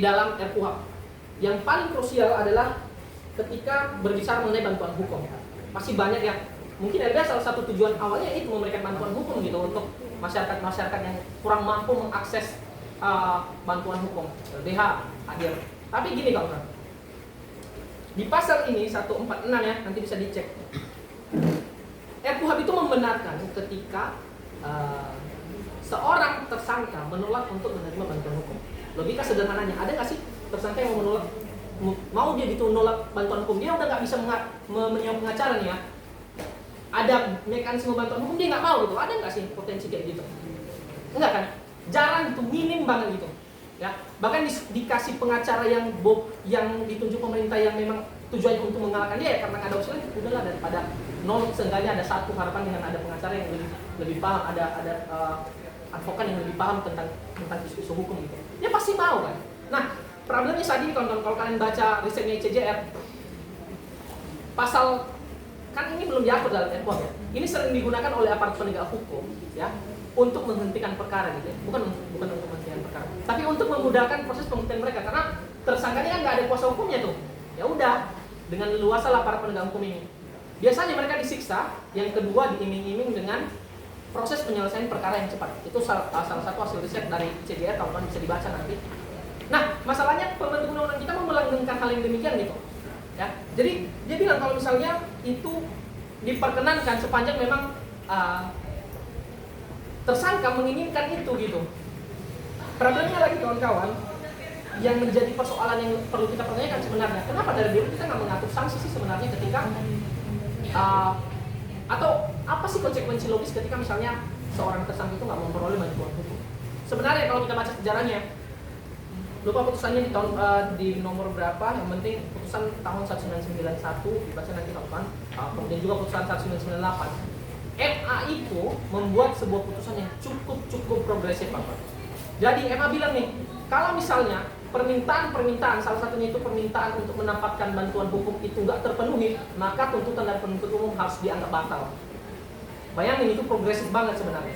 dalam RKUHP. Yang paling krusial adalah ketika berbicara mengenai bantuan hukum. Masih banyak yang mungkin LBH salah satu tujuan awalnya itu memberikan bantuan hukum gitu untuk masyarakat yang kurang mampu mengakses bantuan hukum. LBH hadir. Tapi gini kawan-kawan, di pasal ini 146 ya, nanti bisa dicek. RKUHP itu membenarkan ketika seorang tersangka menolak untuk menerima bantuan hukum. Logika sederhananya, ada nggak sih tersangka yang mau dia gitu menolak bantuan hukum? Dia udah nggak bisa menyiapkan pengacara nih ya. Ada mekanisme bantuan hukum dia nggak mau gitu. Ada nggak sih potensi kayak gitu? Enggak kan? Jarang gitu, minim banget gitu. Ya, bahkan dikasih pengacara yang ditunjuk pemerintah yang memang tujuannya untuk mengalahkan dia ya, karena nggak ada opsi lain, udahlah daripada nol, seenggaknya ada satu harapan dengan ada pengacara yang lebih paham, ada advokat yang lebih paham tentang isu hukum gitu. Dia pasti mau kan. Nah, problemnya saat ini kalau kalian baca risetnya CJR, pasal kan ini belum diatur dalam RKUHP ya. Ini sering digunakan oleh aparat penegak hukum ya untuk menghentikan perkara gitu ya. Bukan untuk menghentikan perkara, tapi untuk memudahkan proses pembuktian mereka, karena tersangkanya kan nggak ada kuasa hukumnya tuh. Ya udah, dengan leluasa lah para penegak hukum ini. Biasanya mereka disiksa, yang kedua diiming-iming dengan proses penyelesaian perkara yang cepat. Itu salah satu hasil riset dari CJR, kawan-kawan bisa dibaca nanti. Nah, masalahnya pembentuk undang-undang kita mau melanggengkan hal yang demikian gitu. Ya, jadi dia bilang kalau misalnya itu diperkenankan sepanjang memang tersangka menginginkan itu gitu. Problemnya lagi kawan-kawan, yang menjadi persoalan yang perlu kita pertanyakan sebenarnya, kenapa dari dulu kita nggak mengatur sanksi sih sebenarnya ketika atau apa sih konsekuensi logis ketika misalnya seorang tersangka itu nggak memperoleh bantuan hukum? Sebenarnya kalau kita baca sejarahnya, lupa putusannya di nomor berapa, yang penting putusan tahun 1991 dibaca nanti kawan, kemudian juga putusan 1998. MA itu membuat sebuah putusan yang cukup progresif kawan. Jadi MA bilang nih, kalau misalnya permintaan salah satunya itu permintaan untuk mendapatkan bantuan hukum itu nggak terpenuhi, maka tuntutan dari penuntut umum harus dianggap batal. Bayangin, itu progresif banget sebenarnya.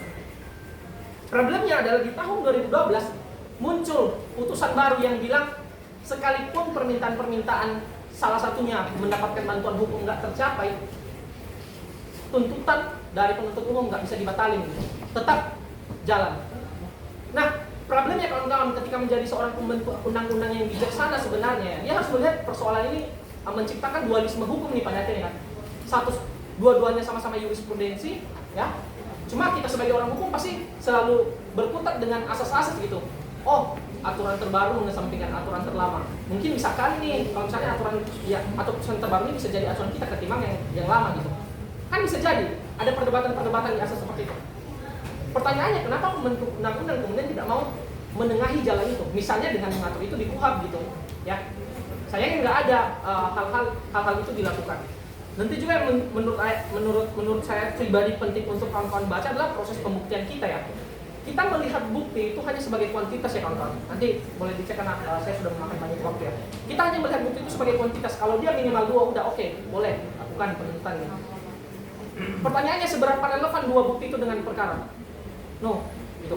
Problemnya adalah di tahun 2012 muncul putusan baru yang bilang sekalipun permintaan salah satunya mendapatkan bantuan hukum nggak tercapai, tuntutan dari penuntut umum nggak bisa dibatalin, tetap jalan. Nah, problemnya kawan-kawan ketika menjadi seorang pembentuk undang-undang yang bijaksana sebenarnya, dia harus melihat persoalan ini menciptakan dualisme hukum nih pada akhirnya kan. Dua-duanya sama-sama jurisprudensi, ya. Cuma kita sebagai orang hukum pasti selalu berkutat dengan asas-asas gitu. Oh, aturan terbaru mengesampingkan aturan terlama. Mungkin bisa kali nih, kalau misalnya aturan ya atau putusan terbaru ini bisa jadi acuan kita ketimbang yang lama gitu. Kan bisa jadi ada perdebatan-perdebatan di asas seperti itu. Pertanyaannya, kenapa pembentuk undang-undang kemudian tidak mau menengahi jalan itu? Misalnya dengan mengatur itu di KUHP gitu, ya. Sayangnya nggak ada hal-hal itu dilakukan. Nanti juga yang menurut saya pribadi penting untuk kawan-kawan baca adalah proses pembuktian kita ya. Kita melihat bukti itu hanya sebagai kuantitas ya kawan-kawan. Nanti boleh dicek karena saya sudah memakan banyak waktu ya. Kita hanya melihat bukti itu sebagai kuantitas. Kalau dia minimal 2 udah oke, boleh lakukan penuntutannya. Pertanyaannya, seberapa relevan 2 bukti itu dengan perkara? No, gitu.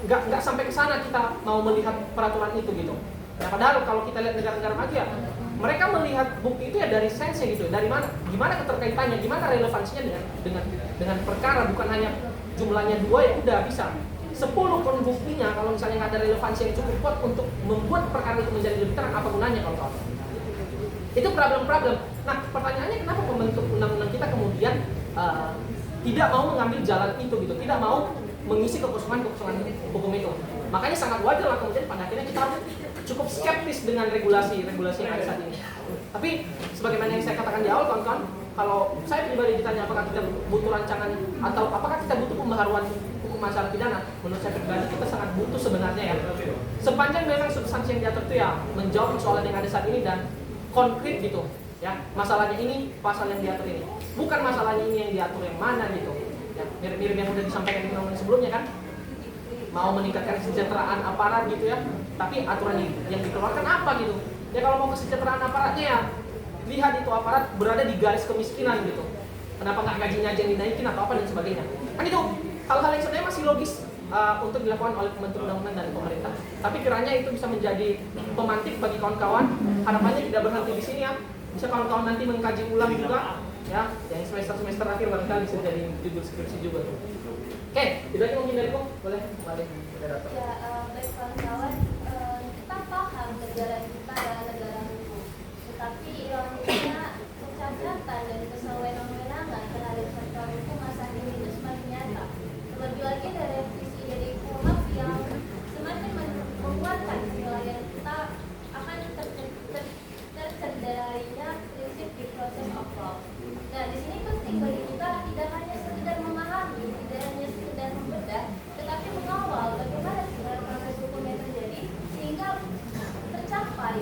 Nggak sampai ke sana kita mau melihat peraturan itu gitu. Ya, padahal kalau kita lihat negara-negara maju ya, mereka melihat bukti itu ya dari sense gitu, dari mana, gimana keterkaitannya, gimana relevansinya dengan perkara, bukan hanya jumlahnya 2 ya udah bisa. 10 pun buktinya kalau misalnya nggak ada relevansi yang cukup kuat untuk membuat perkara itu menjadi lebih terang, apa gunanya kalau kawan? Itu problem-problem. Nah, pertanyaannya kenapa pembentuk undang-undang kita kemudian tidak mau mengambil jalan itu gitu, tidak mau mengisi kekosongan hukum itu. Makanya sangat wajar lah kemudian pada akhirnya kita cukup skeptis dengan regulasi yang ada saat ini. Tapi sebagaimana yang saya katakan di awal kawan-kawan, kalau saya pribadi ditanya apakah kita butuh rancangan atau apakah kita butuh pembaharuan hukum acara pidana, menurut saya pribadi kita sangat butuh sebenarnya ya. Sepanjang memang substansi yang diatur itu ya menjawab persoalan yang ada saat ini dan konkret gitu ya. Masalahnya ini, pasal yang diatur ini, bukan masalahnya ini yang diatur yang mana gitu ya. Mirip-mirip yang sudah disampaikan di undang-undang sebelumnya kan, mau meningkatkan kesejahteraan aparat gitu ya, tapi aturan yang dikeluarkan apa gitu ya. Kalau mau kesejahteraan aparatnya ya lihat itu aparat berada di garis kemiskinan gitu, kenapa nggak gajinya aja yang dinaikin atau apa dan sebagainya. Kan itu hal-hal yang sebenarnya masih logis untuk dilakukan oleh pembentuk undang-undang dan pemerintah. Tapi kiranya itu bisa menjadi pemantik bagi kawan-kawan. Harapannya tidak berhenti di sini ya, bisa kawan-kawan nanti mengkaji ulang juga ya, yang semester akhir barangkali bisa jadi judul skripsi juga tuh. Oke, itu aja mungkin dariku, boleh kembali moderator. Ya, baik kawan-kawan, kita paham negara kita adalah negara hukum, tetapi ironisnya kecacatan dan kesewenang-wenangan terhadap sektor hukum masa ini itu semakin nyata. Terlebih lagi dari revisi dari KUHP yang semakin menguatkan penilaian kita akan tercederainya prinsip di proses of law. Nah, di sini penting bagi kita tidak hanya sekedar memahami, tidak hanya sekedar membedah, tetapi mengawal bagaimana sebenarnya proses hukum yang terjadi sehingga tercapai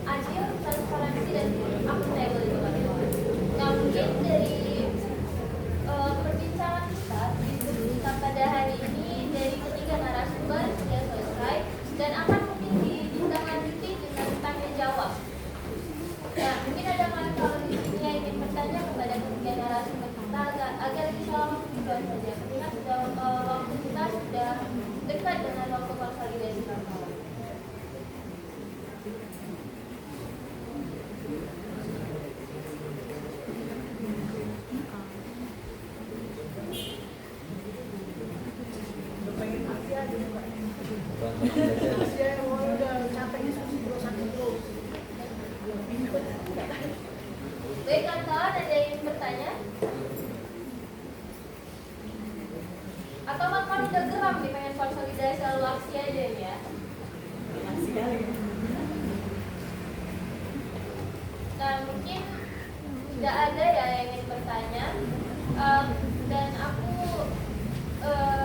adil, transparansi dan akuntabel itu kawan-kawan. Nah, mungkin dari perbincangan kita, diskusi kita pada hari ini dari ketiga narasumber sudah selesai dan akan mungkin ditindaklanjuti dengan tanya jawab. Nah, mungkin ada kawan-kawan di sini yang ingin bertanya kepada ketiga narasumber kita agar bisa langsung dijawab saja. Karena sudah waktu kita sudah dekat dengan waktu konsolidasi kawan-kawan. Baik kawan-kawan, ada yang ingin bertanya? Atau kawan udah geram nih pengen konsolidasi lalu aksi aja nih ya? Nah, mungkin tidak ada ya yang ingin bertanya, dan aku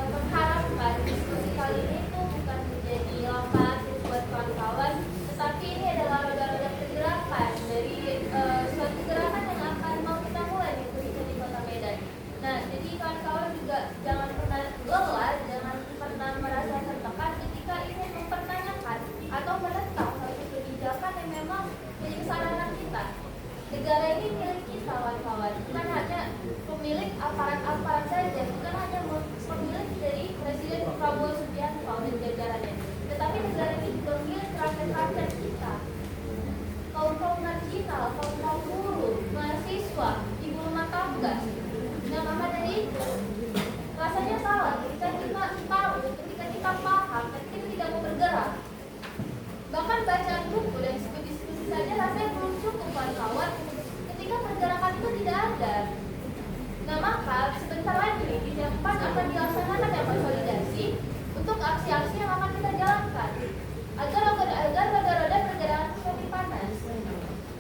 mengharapkan diskusi kali ini itu bukan menjadi lambat buat kawan-kawan, tetapi ini adalah roda-roda pergerakan dari suatu gerakan yang akan mau kita mulai nih khususnya di Kota Medan. Nah, jadi kawan-kawan juga jangan pernah lelah, jangan pernah merasa tertekan ketika ingin mempertanyakan atau menentang suatu kebijakan yang memang menjadi kesadaran kita. Negara ini milik kita kawan-kawan, bukan hanya pemilik aparat-aparat saja, bukan hanya pemilik dari Presiden Prabowo Subianto dan jajarannya, tetapi negara ini juga milik rakyat-rakyat kita, kaum marginal, kaum buruh, mahasiswa, ibu rumah tangga. Nah, maka dari itu rasanya salah ketika kita tahu, ketika kita paham, ketika kita tidak mau bergerak. Bahkan bacaan buku dan diskusi saja rasanya belum cukup kawan-kawan ketika pergerakan itu tidak ada. Nah, maka sebentar lagi di jam akan dilaksanakan ya konsolidasi untuk aksi-aksi yang akan kita jalankan agar roda-roda pergerakan semakin panas.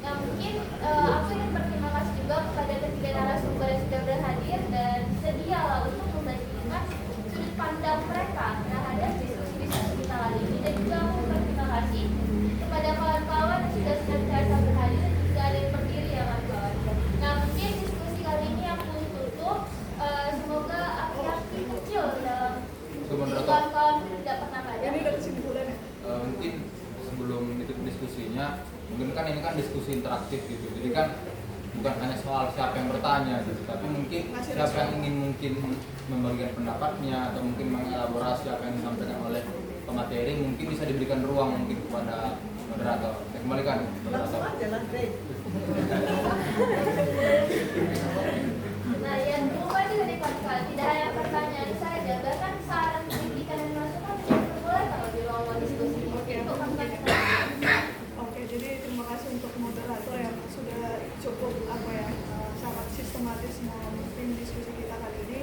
Nah mungkin aku ingin berterima kasih juga kepada ketiga narasumber yang sudah berhadir dan sedia lah untuk memberikan sudut pandang mereka terhadap diskusi kita kali ini, dan juga aku berterima kasih kepada kawan-kawan yang sudah senantiasa berhadir dan juga ada yang berdiri ya kawan-kawan. Nah mungkin diskusi kali ini aku tutup. Semoga aksi-aksi kecil dalam kawan-kawan tidak pernah ada. Ini udah kesimpulan ya? Mungkin sebelum itu diskusinya, mungkin kan ini kan diskusi interaktif gitu, jadi kan bukan hanya soal siapa yang bertanya gitu, tapi mungkin siapa yang ingin mungkin membagikan pendapatnya atau mungkin mengelaborasi apa yang disampaikan oleh pemateri, mungkin bisa diberikan ruang mungkin kepada moderator. Saya kembalikan Langsung moderator. aja lah, Greg. Nah, yang lupa juga nih kawan-kawan, tidak hanya pertanyaan saja, bahkan saran kritikan dan masukan bisa diperbolehkan di ruang diskusi. Oke, untuk kawan-kawan. Oke, jadi terima kasih untuk moderator yang sudah cukup sangat sistematis memimpin diskusi kita kali ini.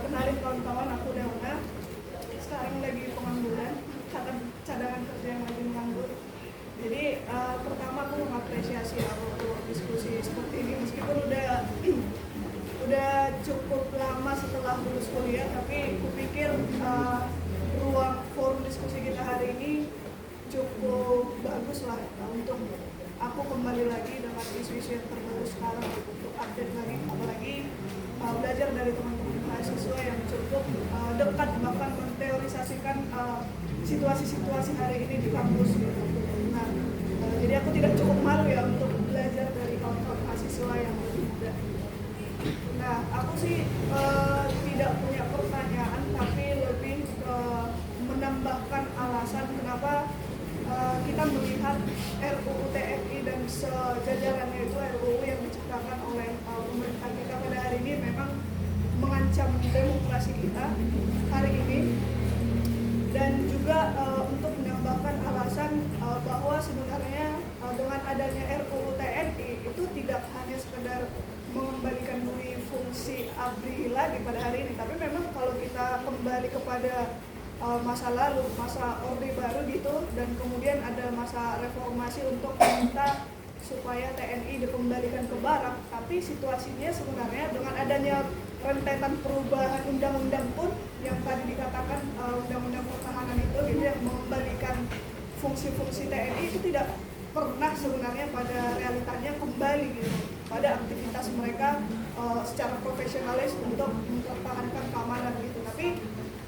Kenalin kawan-kawan, aku Deona. Sekarang lagi pengangguran, cadangan kerja yang lagi menganggur. Jadi pertama aku mengapresiasi untuk diskusi seperti ini, meskipun udah cukup lama setelah lulus kuliah, tapi kupikir ruang forum diskusi kita hari ini cukup bagus lah untuk aku kembali lagi dengan isu-isu yang terbaru sekarang untuk update lagi, apalagi belajar dari teman-teman mahasiswa yang cukup dekat bahkan menteorisasikan situasi-situasi hari ini di kampus gitu. Nah, jadi aku tidak cukup malu ya untuk belajar dari kawan-kawan mahasiswa yang lebih muda. Nah, aku sih tidak punya pertanyaan, tapi lebih menambahkan alasan kenapa kita melihat RUU TNI dan sejajarannya itu RUU yang diciptakan oleh pemerintah kita pada hari ini memang mengancam demokrasi kita hari ini, dan juga untuk menambahkan alasan bahwa sebenarnya dengan adanya RUU TNI itu tidak hanya sekedar mengembalikan fungsi ABRI lagi pada hari ini, tapi memang kalau kita kembali kepada masa lalu, masa Orde Baru gitu, dan kemudian ada masa reformasi untuk meminta supaya TNI dikembalikan ke Barak, tapi situasinya sebenarnya dengan adanya rentetan perubahan undang-undang pun yang tadi dikatakan undang-undang pertahanan itu gitu, yang mengembalikan fungsi-fungsi TNI itu tidak pernah sebenarnya pada realitanya kembali gitu pada aktivitas mereka secara profesionalis untuk mempertahankan keamanan gitu. Tapi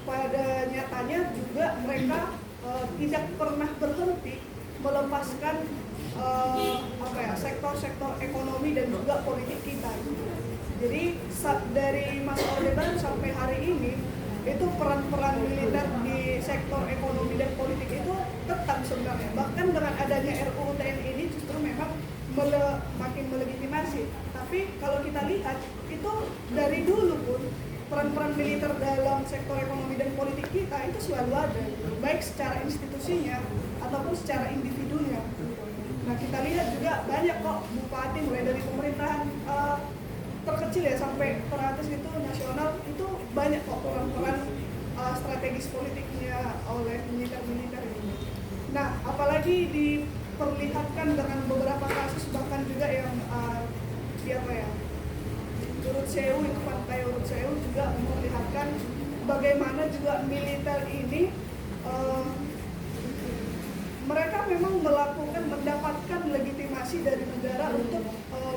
pada nyatanya juga mereka tidak pernah berhenti melepaskan sektor-sektor ekonomi dan juga politik kita. Jadi dari masa Orde Baru sampai hari ini itu peran-peran militer di sektor ekonomi dan politik itu tetap sebenarnya. Bahkan dengan adanya RUU TNI ini justru memang makin melegitimasi. Tapi kalau kita lihat itu dari dulu pun peran-peran militer dalam sektor ekonomi dan politik kita itu selalu ada, baik secara institusinya ataupun secara individunya. Nah, kita lihat juga banyak kok bupati mulai dari pemerintahan terkecil ya sampai teratas itu nasional, itu banyak kok peran-peran strategis politiknya oleh militer-militer ini. Nah, apalagi diperlihatkan dengan beberapa kasus bahkan juga yang Urut Sewu, itu pantai Urut Sewu juga memperlihatkan bagaimana juga militer ini mereka memang mendapatkan legitimasi dari negara untuk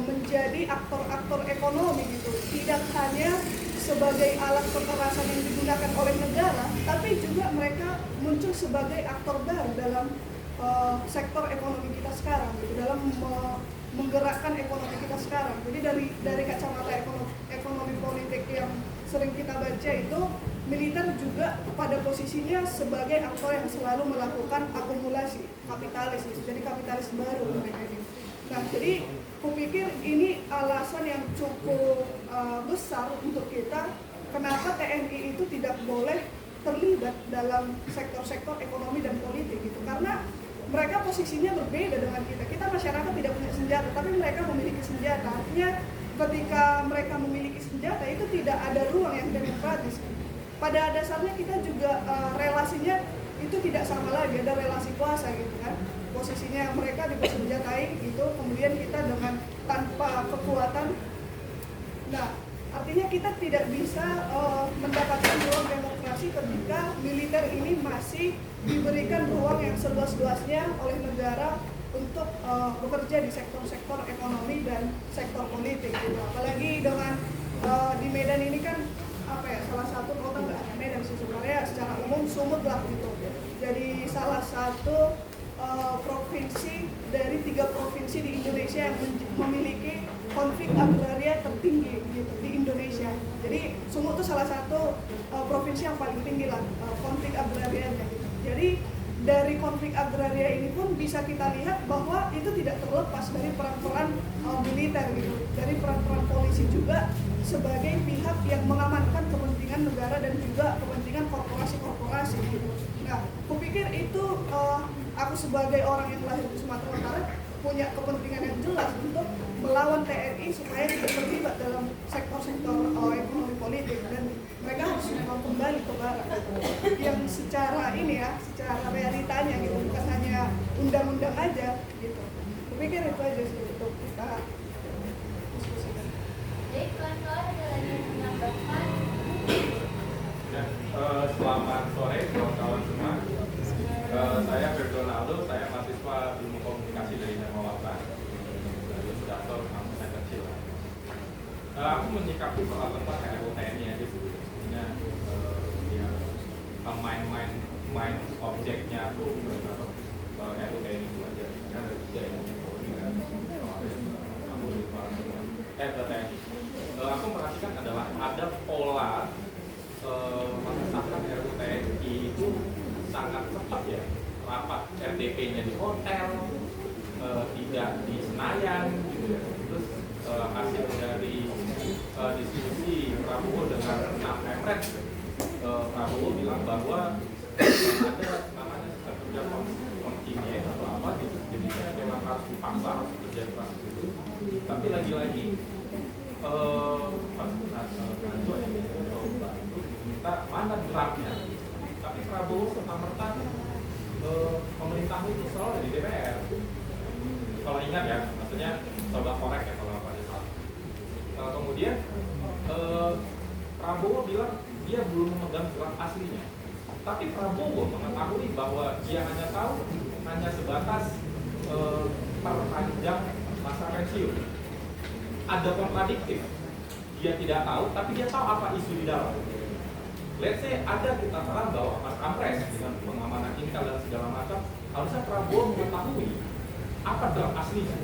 menjadi aktor-aktor ekonomi gitu. Tidak hanya sebagai alat kekerasan yang digunakan oleh negara, tapi juga mereka muncul sebagai aktor baru dalam sektor ekonomi kita sekarang gitu, dalam menggerakkan ekonomi kita sekarang. Jadi dari kacamata ekonomi politik yang sering kita baca itu, militer juga pada posisinya sebagai aktor yang selalu melakukan akumulasi kapitalis, jadi kapitalis baru mereka ini. Nah, jadi kupikir ini alasan yang cukup besar untuk kita kenapa TNI itu tidak boleh terlibat dalam sektor-sektor ekonomi dan politik gitu, karena mereka posisinya berbeda dengan kita. Kita masyarakat tidak punya senjata, tapi mereka memiliki senjata. Artinya ketika mereka memiliki senjata itu tidak ada ruang yang demokratis. Pada dasarnya kita juga relasinya itu tidak sama lagi, ada relasi kuasa gitu kan. Posisinya mereka dipersenjatai gitu, kemudian kita dengan tanpa kekuatan. Nah, artinya kita tidak bisa mendapatkan ruang demokrasi ketika militer ini masih diberikan ruang yang seluas-luasnya oleh negara untuk bekerja di sektor-sektor ekonomi dan sektor politik gitu. Apalagi dengan di Medan ini kan salah satu kota, nggak hanya Medan sih sebenarnya, secara umum Sumut lah gitu. Jadi salah satu provinsi dari 3 provinsi di Indonesia yang memiliki konflik agraria tertinggi gitu di Indonesia. Jadi Sumut itu salah satu provinsi yang paling tinggi lah konflik agrarianya gitu. Jadi dari konflik agraria ini pun bisa kita lihat bahwa itu tidak terlepas dari peran-peran militer gitu, dari peran-peran polisi juga sebagai pihak yang mengamankan kepentingan negara dan juga kepentingan korporasi-korporasi gitu. Nah, kupikir itu aku sebagai orang yang lahir di Sumatera Utara punya kepentingan yang jelas untuk melawan TNI supaya tidak terlibat dalam sektor-sektor ekonomi politik, dan mereka harus kembali ke barat gitu. Yang secara ini ya, secara realitanya gitu, bukan hanya undang-undang aja gitu. Kupikir itu aja sih untuk kita diskusikan. Jadi kawan-kawan ada lagi yang menambahkan? Ya, selamat sore kawan-kawan semua. Saya Ferdonaldo, saya mahasiswa ilmu komunikasi dari Hermawata, dari Sudarso, kampusnya kecil. Aku menyikapi soal tentang RUU TNI aja sebetulnya. Ya, main objeknya tuh RUU TNI itu aja. Kan ada 3 yang aku perhatikan adalah ada pola mengesahkan RUU TNI itu sangat cepat ya, rapat RDP-nya di hotel, tidak di Senayan gitu ya. Terus hasil dari diskusi Prabowo dengan 6 Pemret, Prabowo bilang bahwa ada namanya kerja kontinen atau apa gitu, jadi memang harus dipaksa harus kerja keras gitu. Tapi lagi-lagi Pak Najwa itu minta mana draftnya. Tapi Prabowo serta-merta pemerintah itu selalu di DPR. Kalau ingat ya, maksudnya coba korek ya kalau pada saat. Kemudian Prabowo bilang dia belum memegang draft aslinya. Tapi Prabowo mengetahui bahwa dia hanya sebatas perpanjang masa pensiun. Ada kontradiktif. Dia tidak tahu, tapi dia tahu apa isu di dalam. Let's say ada kita terang bahwa Mas Ampres dengan pengamanan intel dan segala macam, harusnya Prabowo mengetahui apa draft aslinya.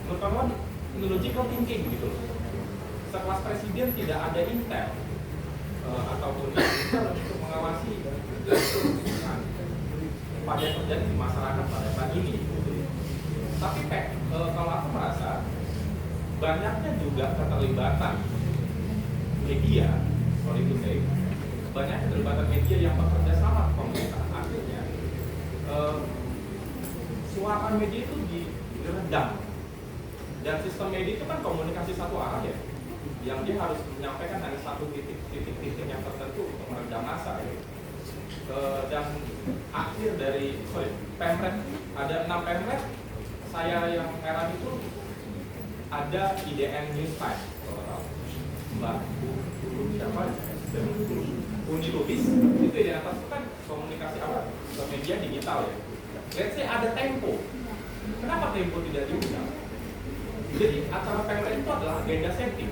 Menurut kawan, ini logical thinking gitu. Sekelas presiden tidak ada intel ataupun intel untuk mengawasi pada yang terjadi di masyarakat pada saat ini. Gitu. Tapi kalau aku merasa banyaknya juga keterlibatan media, banyak keterlibatan media yang bekerja sama pemerintah. Akhirnya suara media itu diredam, dan sistem media itu kan komunikasi satu arah ya, yang dia harus menyampaikan hanya satu titik yang tertentu untuk meredam massa ya. Dan akhir dari Pemret, ada 6 Pemret, saya yang heran itu ada IDN News 5 kalau tahu, Mbak siapa? Uni Lubis itu ya, atas itu kan komunikasi apa? Media digital ya. Let's say ada Tempo. Kenapa Tempo tidak diundang? Jadi acara Pemret itu adalah agenda setting.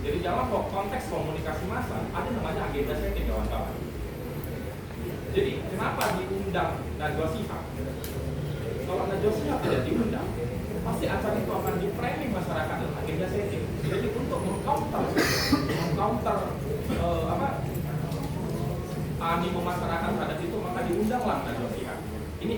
Jadi dalam konteks komunikasi massa ada namanya agenda setting kawan-kawan. Jadi kenapa diundang Najwa Shihab? Kalau Najwa Shihab tidak diundang, pasti acara itu akan di framing masyarakat dalam agenda setting. Jadi untuk mengcounter animo masyarakat terhadap itu, maka diundanglah Najwa Shihab. Ini